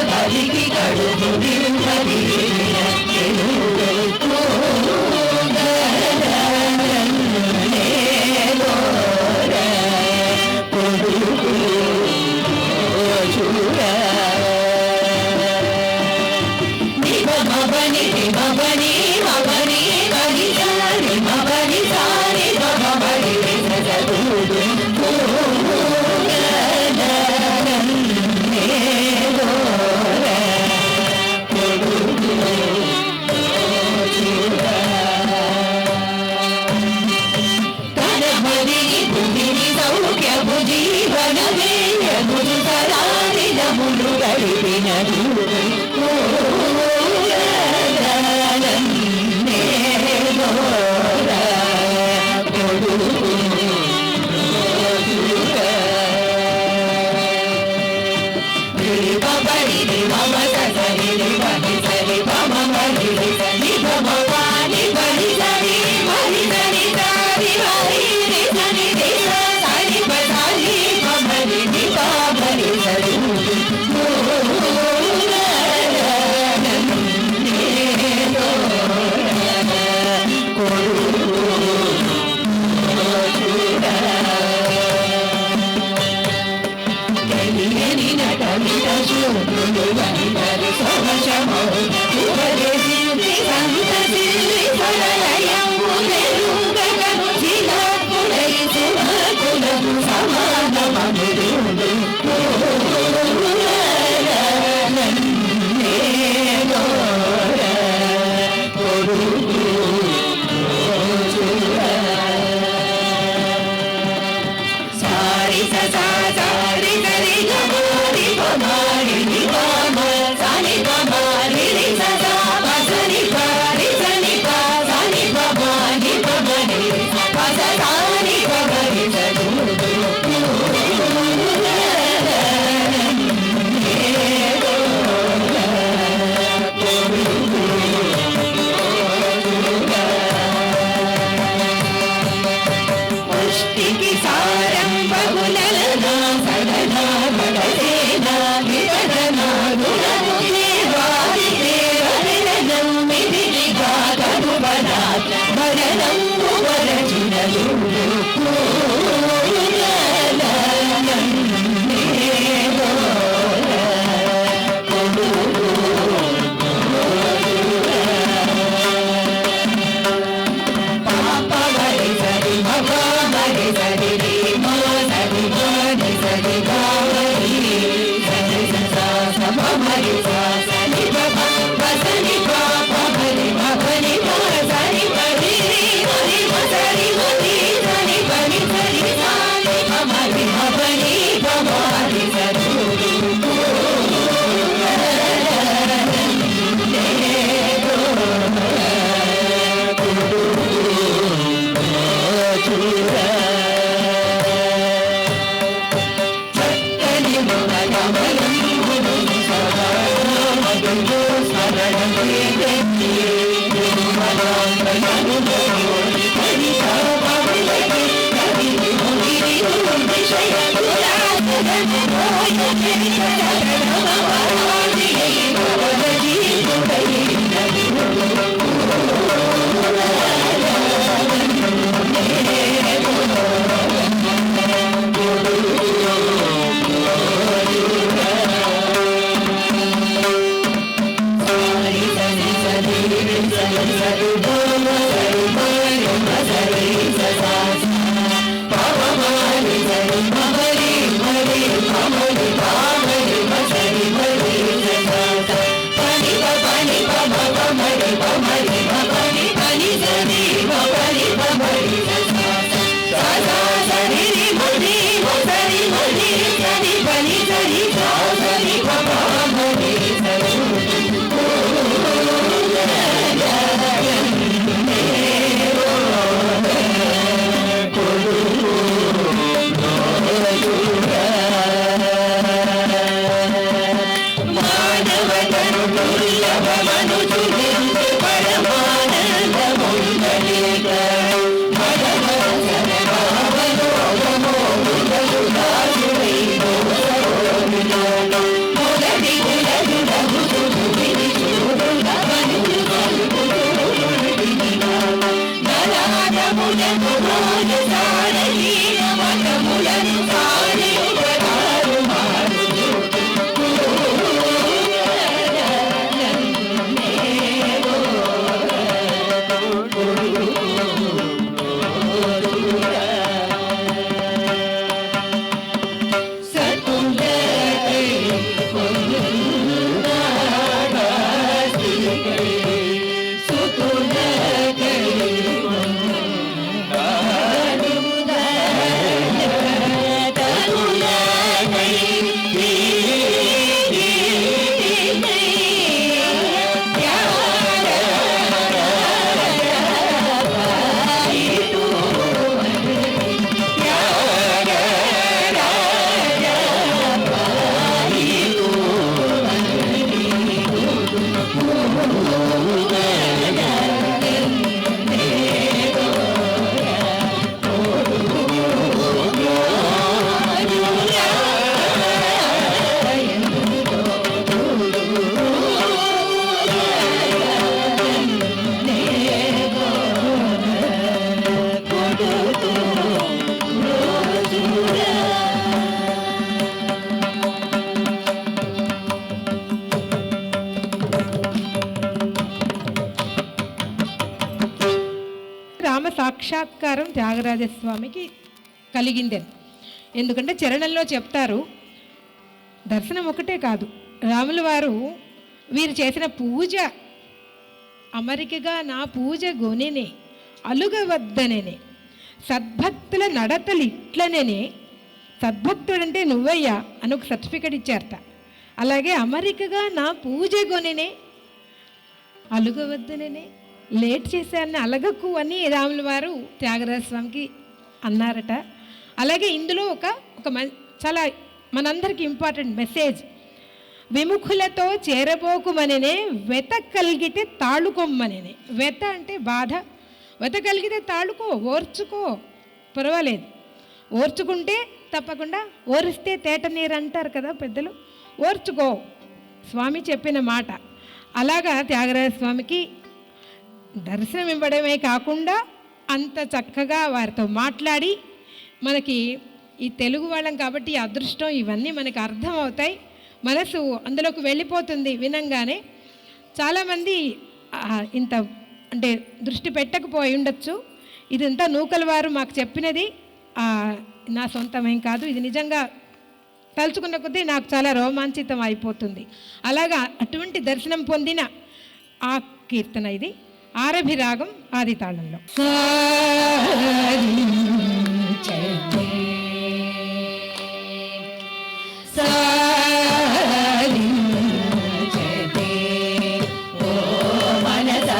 బలికి కడుపు నింపది Mama,
సాక్షాత్కారం త్యాగరాజస్వామికి కలిగింది. ఎందుకంటే చరణంలో చెప్తారు, దర్శనం ఒకటే కాదు, రాముల వారు వీరు చేసిన పూజ అమరికగా నా పూజ గొనెనే అలుగవద్దననే సద్భక్తుల నడతలు ఇట్లనే. సద్భక్తుడంటే నువ్వయ్యా అని ఒక సర్టిఫికెట్ ఇచ్చారట. అలాగే అమరికగా నా పూజ గొనెనే అలుగవద్దననే, లేట్ చేశారని అలగకు అని రాముల వారు త్యాగరాజస్వామికి అన్నారట. అలాగే ఇందులో ఒక చాలా మనందరికీ ఇంపార్టెంట్ మెసేజ్, విముఖులతో చేరబోకుమననే వెత కలిగితే తాళుకొమ్మననే. వెత అంటే బాధ, వెత కలిగితే తాళుకో, ఓర్చుకో, పర్వాలేదు, ఓర్చుకుంటే తప్పకుండా, ఓరిస్తే తేట నీరు అంటారు కదా పెద్దలు, ఓర్చుకో స్వామి చెప్పిన మాట. అలాగా త్యాగరాజ స్వామికి దర్శనం ఇవ్వడమే కాకుండా అంత చక్కగా వారితో మాట్లాడి, మనకి ఈ తెలుగు వాళ్ళం కాబట్టి ఈ అదృష్టం ఇవన్నీ మనకు అర్థం అవుతాయి, మనసు అందులోకి వెళ్ళిపోతుంది వినంగానే. చాలామంది ఇంత అంటే దృష్టి పెట్టకపోయి ఉండొచ్చు. ఇదంతా నూకల వారు మాకు చెప్పినది, నా సొంతమేం కాదు, ఇది నిజంగా తలుచుకున్న కొద్దీ నాకు చాలా రోమాంచితం అయిపోతుంది. అలాగా అటువంటి దర్శనం పొందిన ఆ కీర్తన ఇది, ఆరభి రాగం ఆది తాళంలో.
మనసా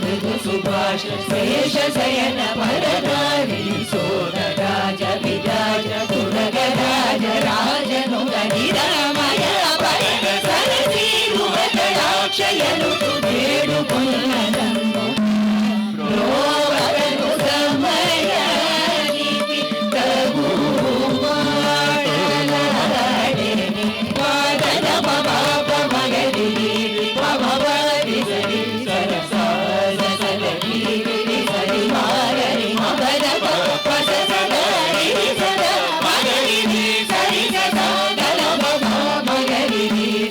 మృదు సుభాష శేష శయన పరదారి సోద రాజ విరాజ గుణగరాజ రాజను గణిరామయ పరద సరసీరు వదలాక్షయను వేడు కొన్నదన్ను రోవరను సమయానికి తగు మాటలాడే వాదన మమాప మగరి మమవారి సరి సరసాల సలగిరి సరి మాగరి మగర పస సదరి సద మగరి సరి సద గల మమ మగరి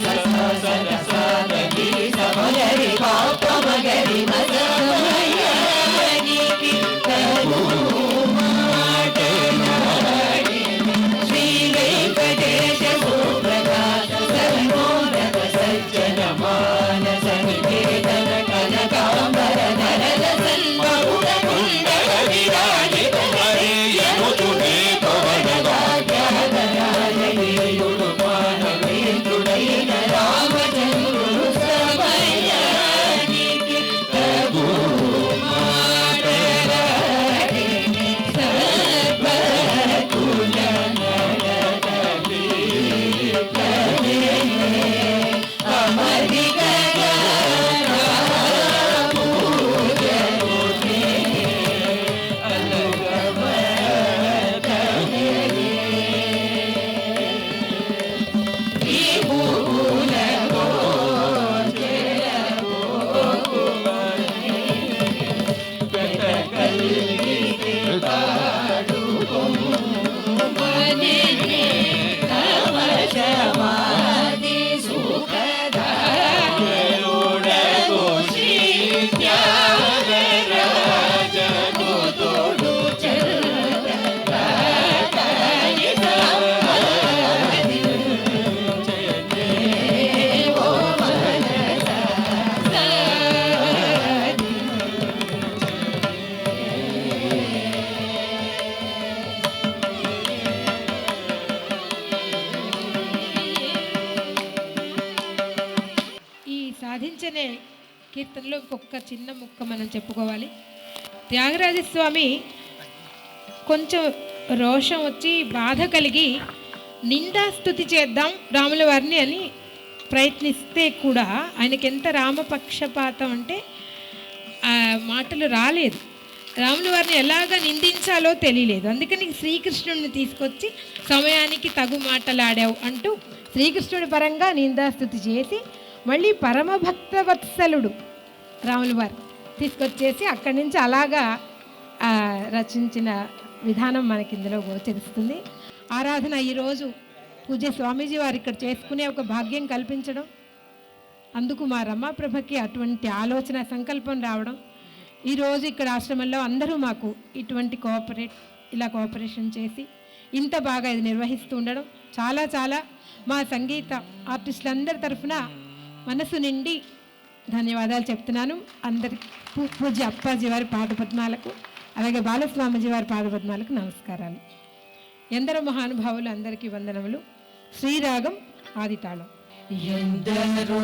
సస సరసాలి సమగరి పాప మగరి మదమయానికి తగు మాటలాడే శ్రీ వెంకటేశ సుప్రకాశ సర్వోన్నత సజ్జన మానస నికేతన కనకాంబర నరద సల్వగుణ కుండల విరాజిత హరియనుతునే పవన వాగ్యాధరాజయుడు మానవేంద్రుడైన రామచంద్రుడు సమయానికి తగు మాటలాడే సర్వకుల నడకలి సమాధి సుఖదారుడగు శ్రీ త్యాగరాజను తోడు చరణాకారి సమాధి జయదేవో మనసా
ఈ సాధించిన కీర్తనలో ఇంకొక చిన్న ముక్క మనం చెప్పుకోవాలి. త్యాగరాజస్వామి కొంచెం రోషం వచ్చి బాధ కలిగి నిందాస్తుతి చేద్దాం రాముల వారిని అని ప్రయత్నిస్తే కూడా ఆయనకి ఎంత రామపక్షపాతం అంటే ఆ మాటలు రాలేదు. రాముల వారిని ఎలాగ నిందించాలో తెలియలేదు. అందుకని శ్రీకృష్ణుడిని తీసుకొచ్చి సమయానికి తగు మాటలాడావు అంటూ శ్రీకృష్ణుడి పరంగా నిందాస్తుతి చేసి మళ్ళీ పరమభక్తవత్సలుడు రాముల వారు తీసుకొచ్చేసి అక్కడి నుంచి అలాగా రచించిన విధానం మనకి ఇందులో గోచరిస్తుంది. ఆరాధన ఈరోజు పూజ్య స్వామీజీ వారు ఇక్కడ చేసుకునే ఒక భాగ్యం కల్పించడం, అందుకు మా రమాప్రభకి అటువంటి ఆలోచన సంకల్పం రావడం, ఈరోజు ఇక్కడ ఆశ్రమంలో అందరూ మాకు ఇటువంటి కోఆపరేషన్ చేసి ఇంత బాగా ఇది నిర్వహిస్తూ ఉండడం చాలా చాలా మా సంగీత ఆర్టిస్టులందరి తరఫున మనసు నిండి ధన్యవాదాలు చెప్తున్నాను. అందరికి పూజ్య అప్పాజీ వారి పాదపద్మాలకు అలాగే బాలస్వామిజీ వారి పాదపద్మాలకు నమస్కారాలు. ఎందరో మహానుభావులు అందరికీ వందనములు. శ్రీరాగం ఆదితాళం.
ఎందరో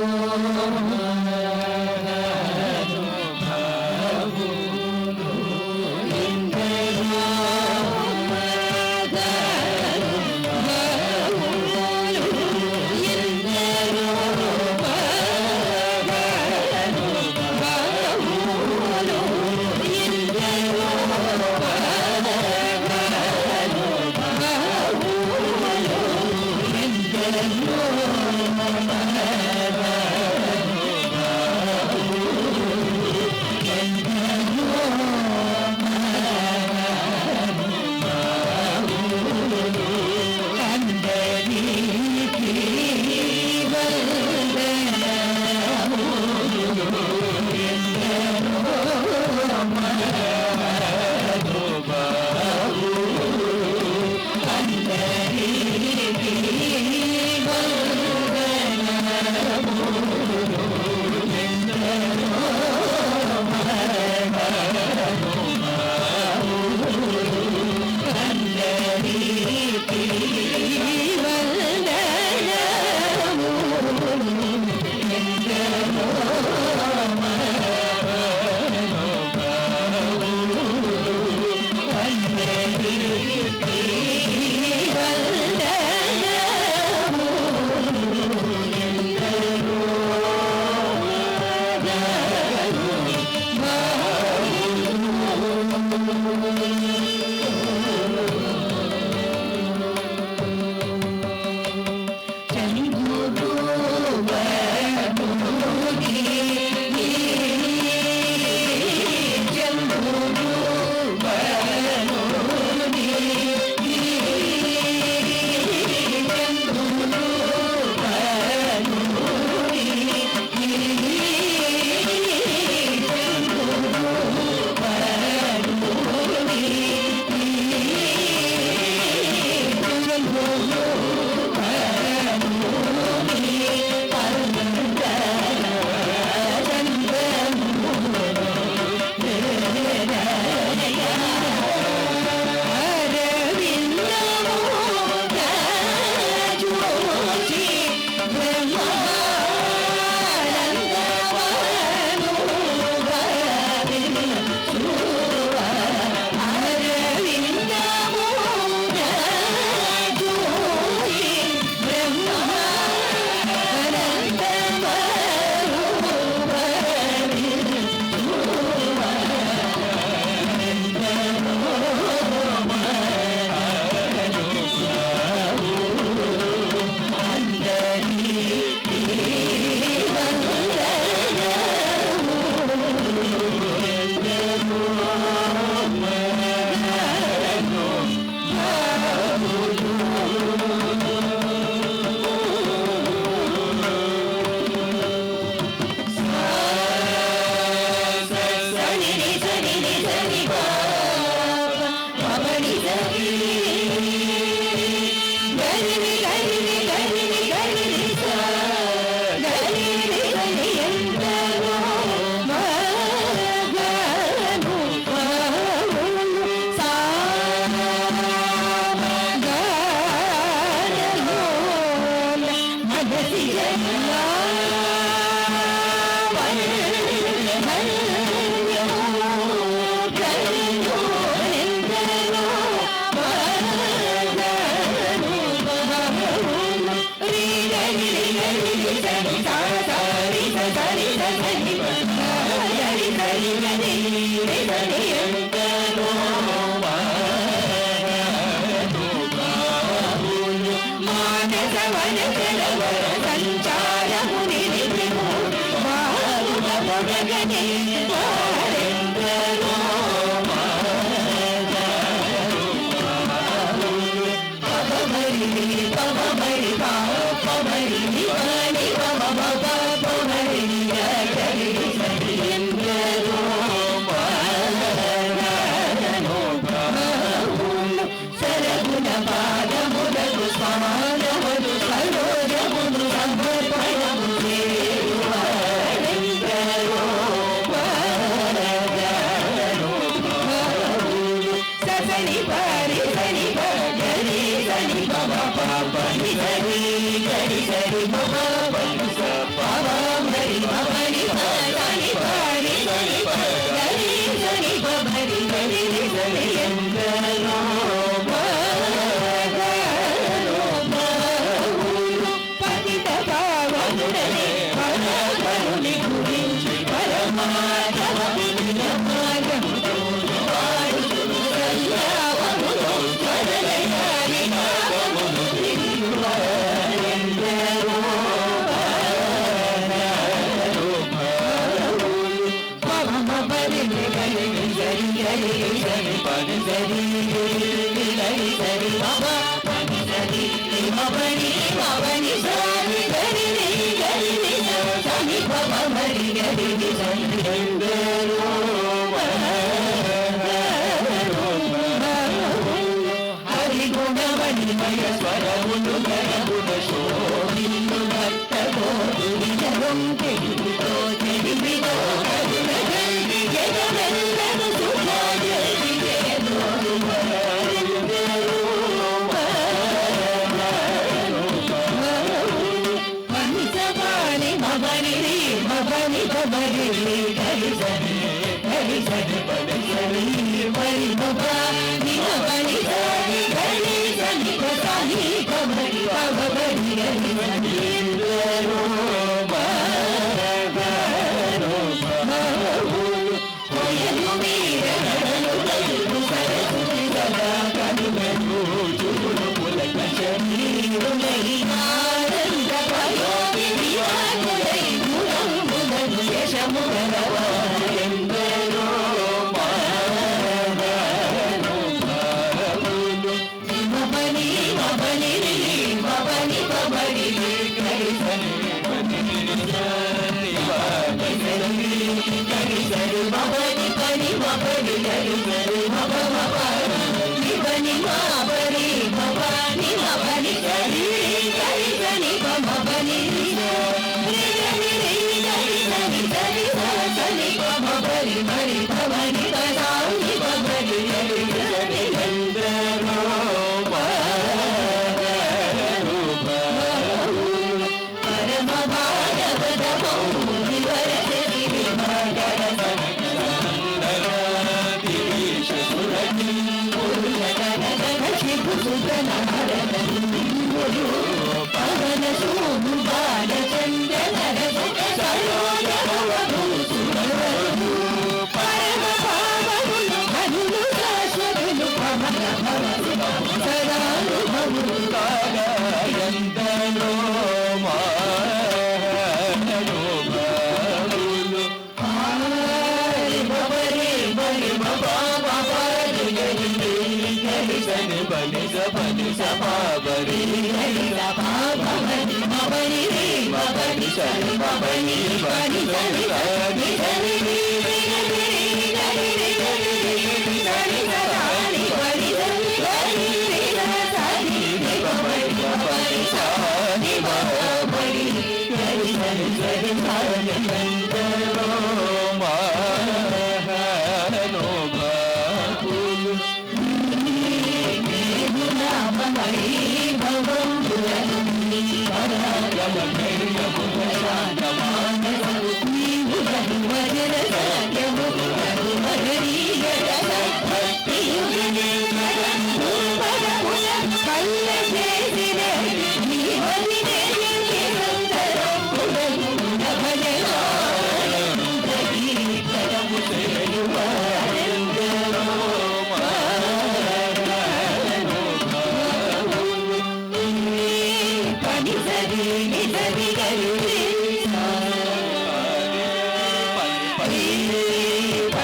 Vajra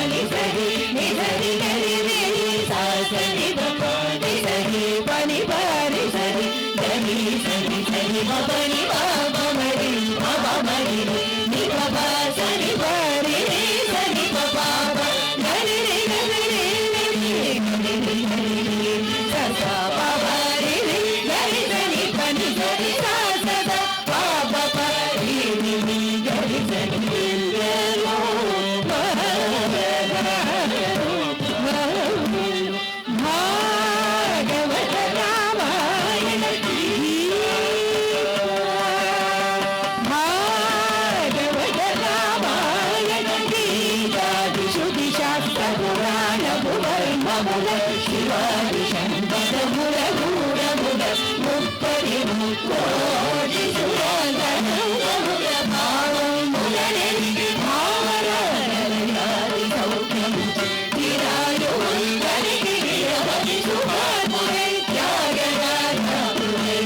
పని సరి ని సరి గరి రి సా సరి పని సరి పని పరి సరి గరి సరి సరి పని మరి మరి ని బాబా సరి పరి సరి బాబా గరి రి గరి రి సా సా బాబా రి గరి సరి పని సరి సా సా బాబా పరి ని గరి సరి భాగవత రామాయణ భాగవత రామాయణ గీతాది శుద్ధి శాస్త్ర పురాణ పువర్మముల శివాది శంకరముల గూఢముల ముప్పది ముక్కోటి సురాంగముల భావముల నెరిగి భావరాది సౌఖ్యము తిరాయు కలిగి విరవది సుభాములై త్యాగరాజములై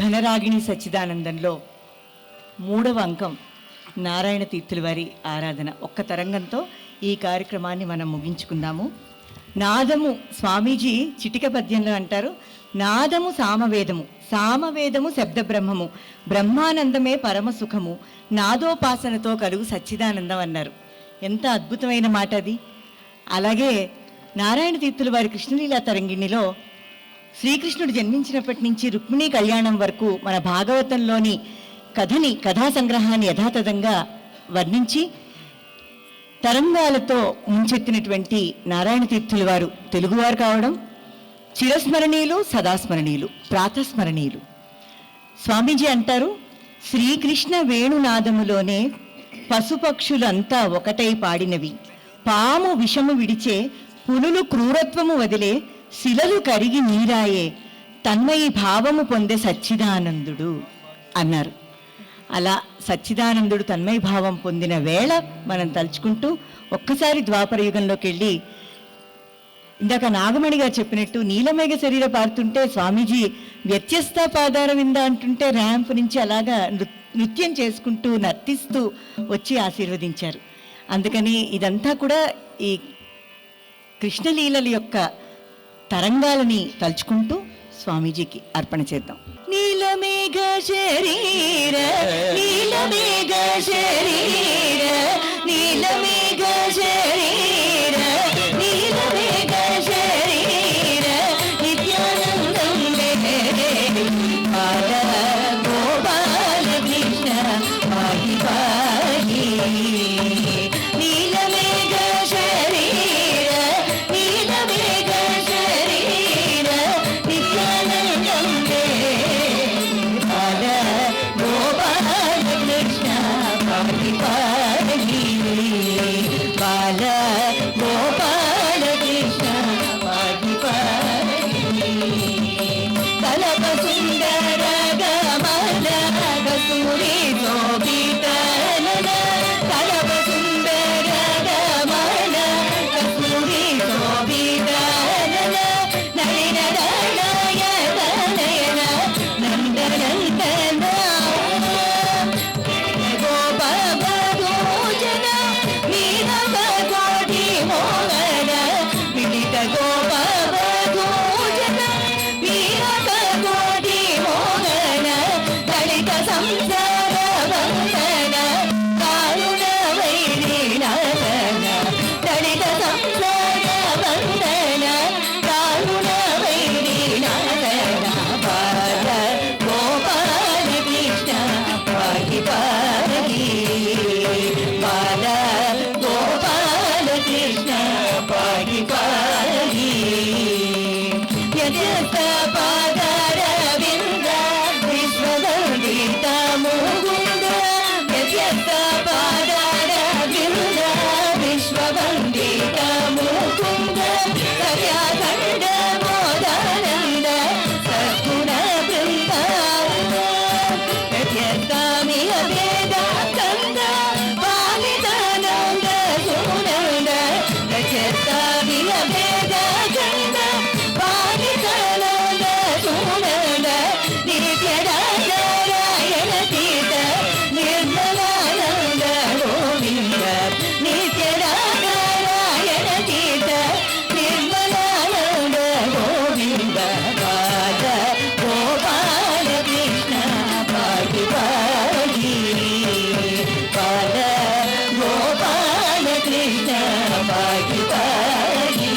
ఘనరాగిణి సచ్చిదానందంలో 3వ అంకం నారాయణ తీర్థుల వారి ఆరాధన. ఒక్క తరంగంతో ఈ కార్యక్రమాన్ని మనం ముగించుకుందాము. నాదము స్వామీజీ చిటిక పద్యంలో అంటారు, నాదము సామవేదము, సామవేదము శబ్ద బ్రహ్మము, బ్రహ్మానందమే పరమ సుఖము, నాదోపాసనతో కలుగు సచ్చిదానందం అన్నారు. ఎంత అద్భుతమైన మాట అది. అలాగే నారాయణ తీర్థుల వారి కృష్ణలీలా తరంగిణిలో శ్రీకృష్ణుడు జన్మించినప్పటి నుంచి రుక్మిణీ కళ్యాణం వరకు మన భాగవతంలోని కథా సంగ్రహాన్ని యథాతథంగా వర్ణించి తరంగాలతో ముంచెత్తినటువంటి నారాయణ తీర్థుల వారు తెలుగువారు కావడం చిరస్మరణీయులు, సదాస్మరణీయులు, ప్రాతస్మరణీయులు. స్వామీజీ అంటారు, శ్రీకృష్ణ వేణునాదములోనే పశుపక్షులంతా ఒకటై పాడినవి, పాము విషము విడిచే పులులు క్రూరత్వము వదిలే, శిలలు కరిగి నీరాయే, తన్మయి భావము పొందే సచ్చిదానందుడు అన్నారు. అలా సచ్చిదానందుడు తన్మయ భావం పొందిన వేళ మనం తలుచుకుంటూ ఒక్కసారి ద్వాపర యుగంలోకి వెళ్ళి, ఇందాక నాగమణి గారు చెప్పినట్టు నీలమేఘ శరీర పారుతుంటే స్వామీజీ వ్యత్యస్త పాదార వింద అంటుంటే ర్యాంప్ నుంచి అలాగా నృత్యం చేసుకుంటూ నర్తిస్తూ వచ్చి ఆశీర్వదించారు. అందుకని ఇదంతా కూడా ఈ కృష్ణలీలల యొక్క తరంగాలని తలుచుకుంటూ స్వామీజీకి అర్పణ చేద్దాం. నీలమేఘ శరీర నీలమేఘ శరీర నీలమేఘ శరీర నీలమేఘ శరీర నిత్యానందం బాల గోపాల కృష్ణ పాహి పాహి. నీలమేఘ శరీర నీలమేఘ శరీర నిత్యానందం బాల గోపాల కృష్ణ పాహి
సంసార వందన కారుణ వైరీనాథన దళిత సంసార వందన కారుణ వైరీనాథన బాల గోపాల కృష్ణ పాహి పాహి బాల గోపాల కృష్ణ పాహి పాహి యజత పాదార వింద విశ్వవందిత ముకుంద యజత పాదార వింద విశ్వవందిత ముకుంద సర్యాఖండ మోదానంద సద్గుణ బృందానంద యజతామి అభేద కంద పాలితానంద సునంద యజతామి అభేద కంద పాలితానంద సునంద నిత్యనారాయణ తీర్థ నిర్మలానంద గోవింద నిత్యనారాయణ తీర్థ నిర్మలానంద గోవింద బాల గోపాల కృష్ణ పాహి పాహి బాల గోపాల కృష్ణ పాహి పాహి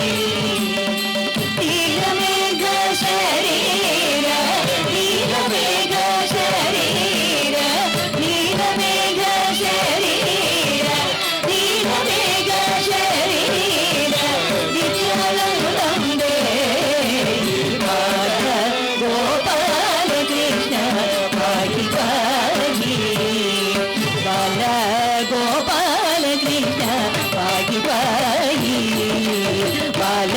నీలమేఘ శరీర నీలమేఘ శరీర నీలమేఘ శరీర నీలమేఘ శరీర నిత్యానందే బాల గోపాల కృష్ణ పాహి పాహి బాల గోపాల కృష్ణ పాహి పాహి బాల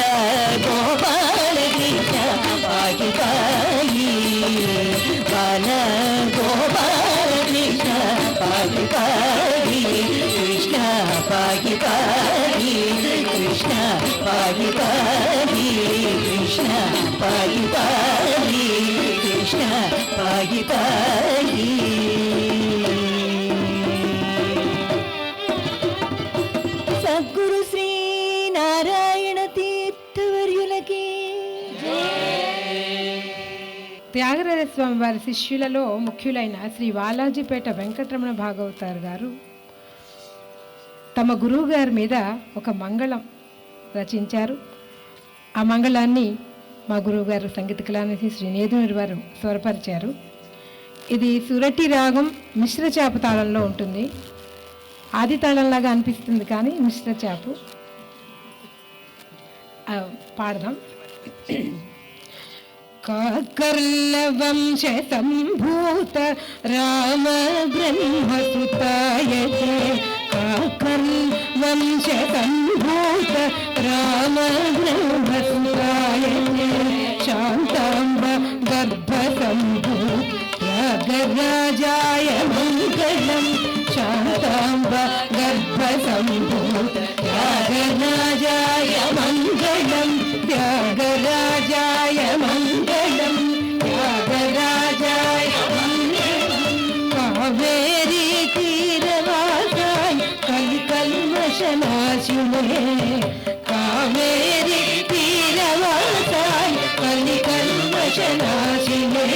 గోపాల కృష్ణ పాహి పాహి బాల గోపాల కృష్ణ పాహి పాహి కృష్ణ పాహి పాహి కృష్ణ పాహి పాహి కృష్ణ పాహి పాహి కృష్ణ పాహి పాహి సద్గురు శ్రీ నారాయణ తీర్థవర్యులకి
త్యాగరాజ స్వామి వారి శిష్యులలో ముఖ్యులైన శ్రీ వాలాజీపేట వెంకటరమణ భాగవతార్ గారు తమ గురువు గారి మీద ఒక మంగళం రచించారు. ఆ మంగళాన్ని మా గురువు గారు సంగీత కళానిధి శ్రీ నేదునూరి వారు స్వరపరిచారు. ఇది సురటి రాగం మిశ్ర చాపు తాళంలో ఉంటుంది. ఆది తాళంలాగా అనిపిస్తుంది కానీ మిశ్ర చాపు. పాడదాం. కాకర్లవంశ సంభూత రామ బ్రహ్మసుతాయ కాకర్వంశ సంభూత రామ బ్రహ్మసుతాయ శాంతాంబ గర్భ సంభూత త్యాగరాజాయ మంగళం శాంతాంబ గర్భ సంభూత త్యాగరాజాయ మంగళం త్యాగరాజాయ మంగళం త్యాగరాజాయ మంగళం కావేరీ తీరవాసాయ కలికల్మషనాశునే కావేరీ తీరవాసాయ కలికల్మషనాశినే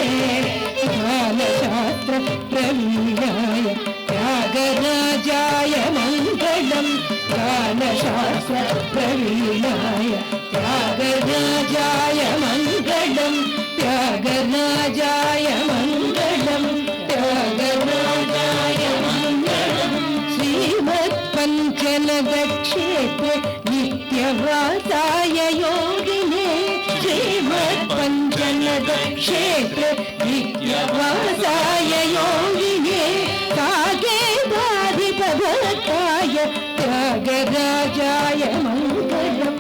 బాలశాస్త్ర ప్రవీణాయ త్యాగరాజాయ మంగళం బాలశాస్త్ర ప్రవీణాయ త్యాగరాజాయ మంగళం త్యాగరాజాయ మంగళం త్యాగరాజాయ మంగళం శ్రీమత్పంచనద క్షేత్రే నిత్యవాసాయ యోగినే శ్రీమత్పంచనద క్షేత్రే నిత్యవాసాయ యోగినే సాగేదాధిపభక్తాయ త్యాగరాజాయ మంగళం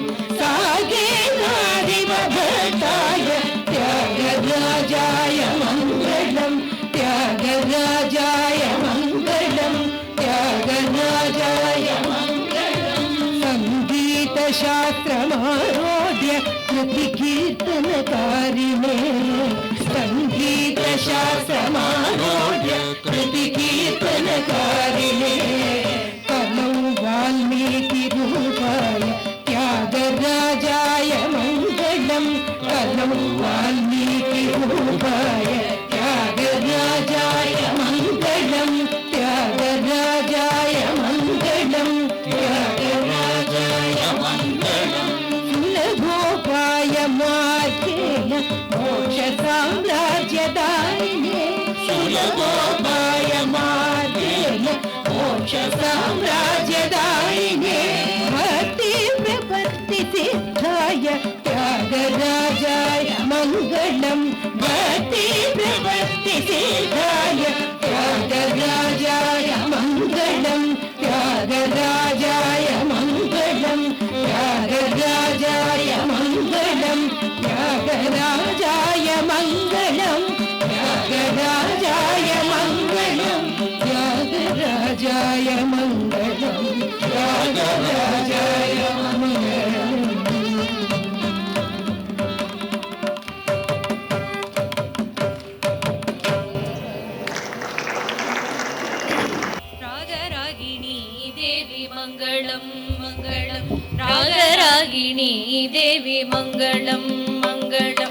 సాగేదాధిపభక్తాయ త్యాగరాజాయ మంగళం త్యాగరాజాయ మంగళం త్యాగరాజాయ మంగళం సంగీత శాస్త్రమారోధ్య కృతి కీర్తనకారిణే సంగీత శాస్త్రమారోధ్య కృతి కీర్తనకారిణే కలౌ వాల్మీకి రూపాయ త్యాగరాజాయ మంగళం కలౌ వాల్మీకి రూపాయ త్యాగరాజాయ మంగళం
गोपाय मार्गेण मोक्ष साम्राज्यदायिने भक्ति प्रपत्ति सिद्धाय त्यागराजाय मङ्गलम् भक्ति प्रपत्ति सिद्धाय त्यागराजाय मङ्गलम् त्यागराजाय मङ्गलम् त्यागराजाय मङ्गलम् त्यागराजाय मङ्गलम् त्यागराजाय मङ्गलम् त्यागराजाय मङ्गलम् त्यागराजाय मङ्गलम्
रागरागिणी देवी मङ्गलं मङ्गलं रागरागिणी देवी मङ्गलं मङ्गलं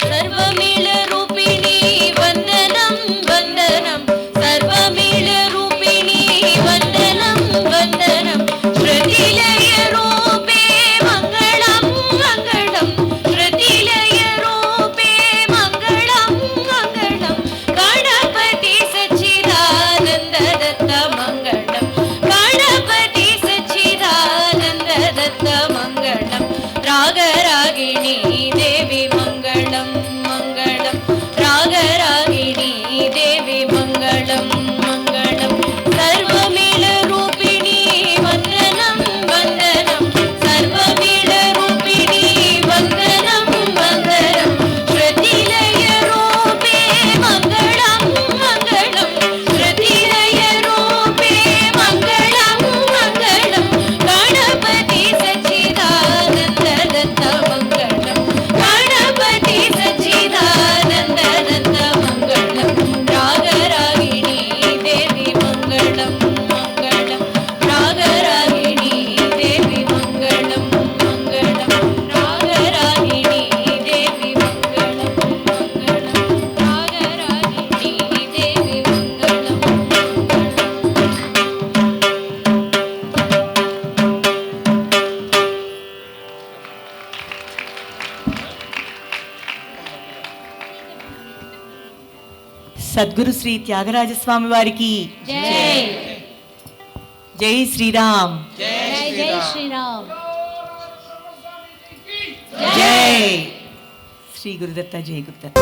सर्वमीलरूपिणी वन्दनं वन्दनं सर्वमीलरूपिणी वन्दनं वन्दनं श्रुतिलयरूपे मङ्गलं मङ्गलं श्रुतिलयरूपे मङ्गलं मङ्गलं गणपति सच्चिदानन्द दत्त मङ्गलं गणपति सच्चिदानन्द दत्त मङ्गलं रागरागिणी देवी मङ्गलं मङ्गलं रागरागिणी देवी मङ्गलं मङ्गलं सर्वमीलरूपिणी वन्दनं वन्दनं सर्वमीलरूपिणी वन्दनं वन्दनं श्रुतिलयरूपे मङ्गलं मङ्गलं श्रुतिलयरूपे मङ्गलं मङ्गलं गणपति सच्चिदानन्द दत्त मङ्गलं गणपति सच्चिदानन्द दत्त मङ्गलं रागरागिणी देवी मङ्गलं मङ्गलं रागरागिणी देवी मङ्गलं मङ्गलं रागरागिणी देवी मङ्गलं मङ्गलं रागरागिणी देवी मङ्गलं
సద్గురు శ్రీ త్యాగరాజస్వామి వారికి
जय
జై శ్రీరామ్
जय जय श्री राम
జై శ్రీ గురుదత్త జై గురుదత్త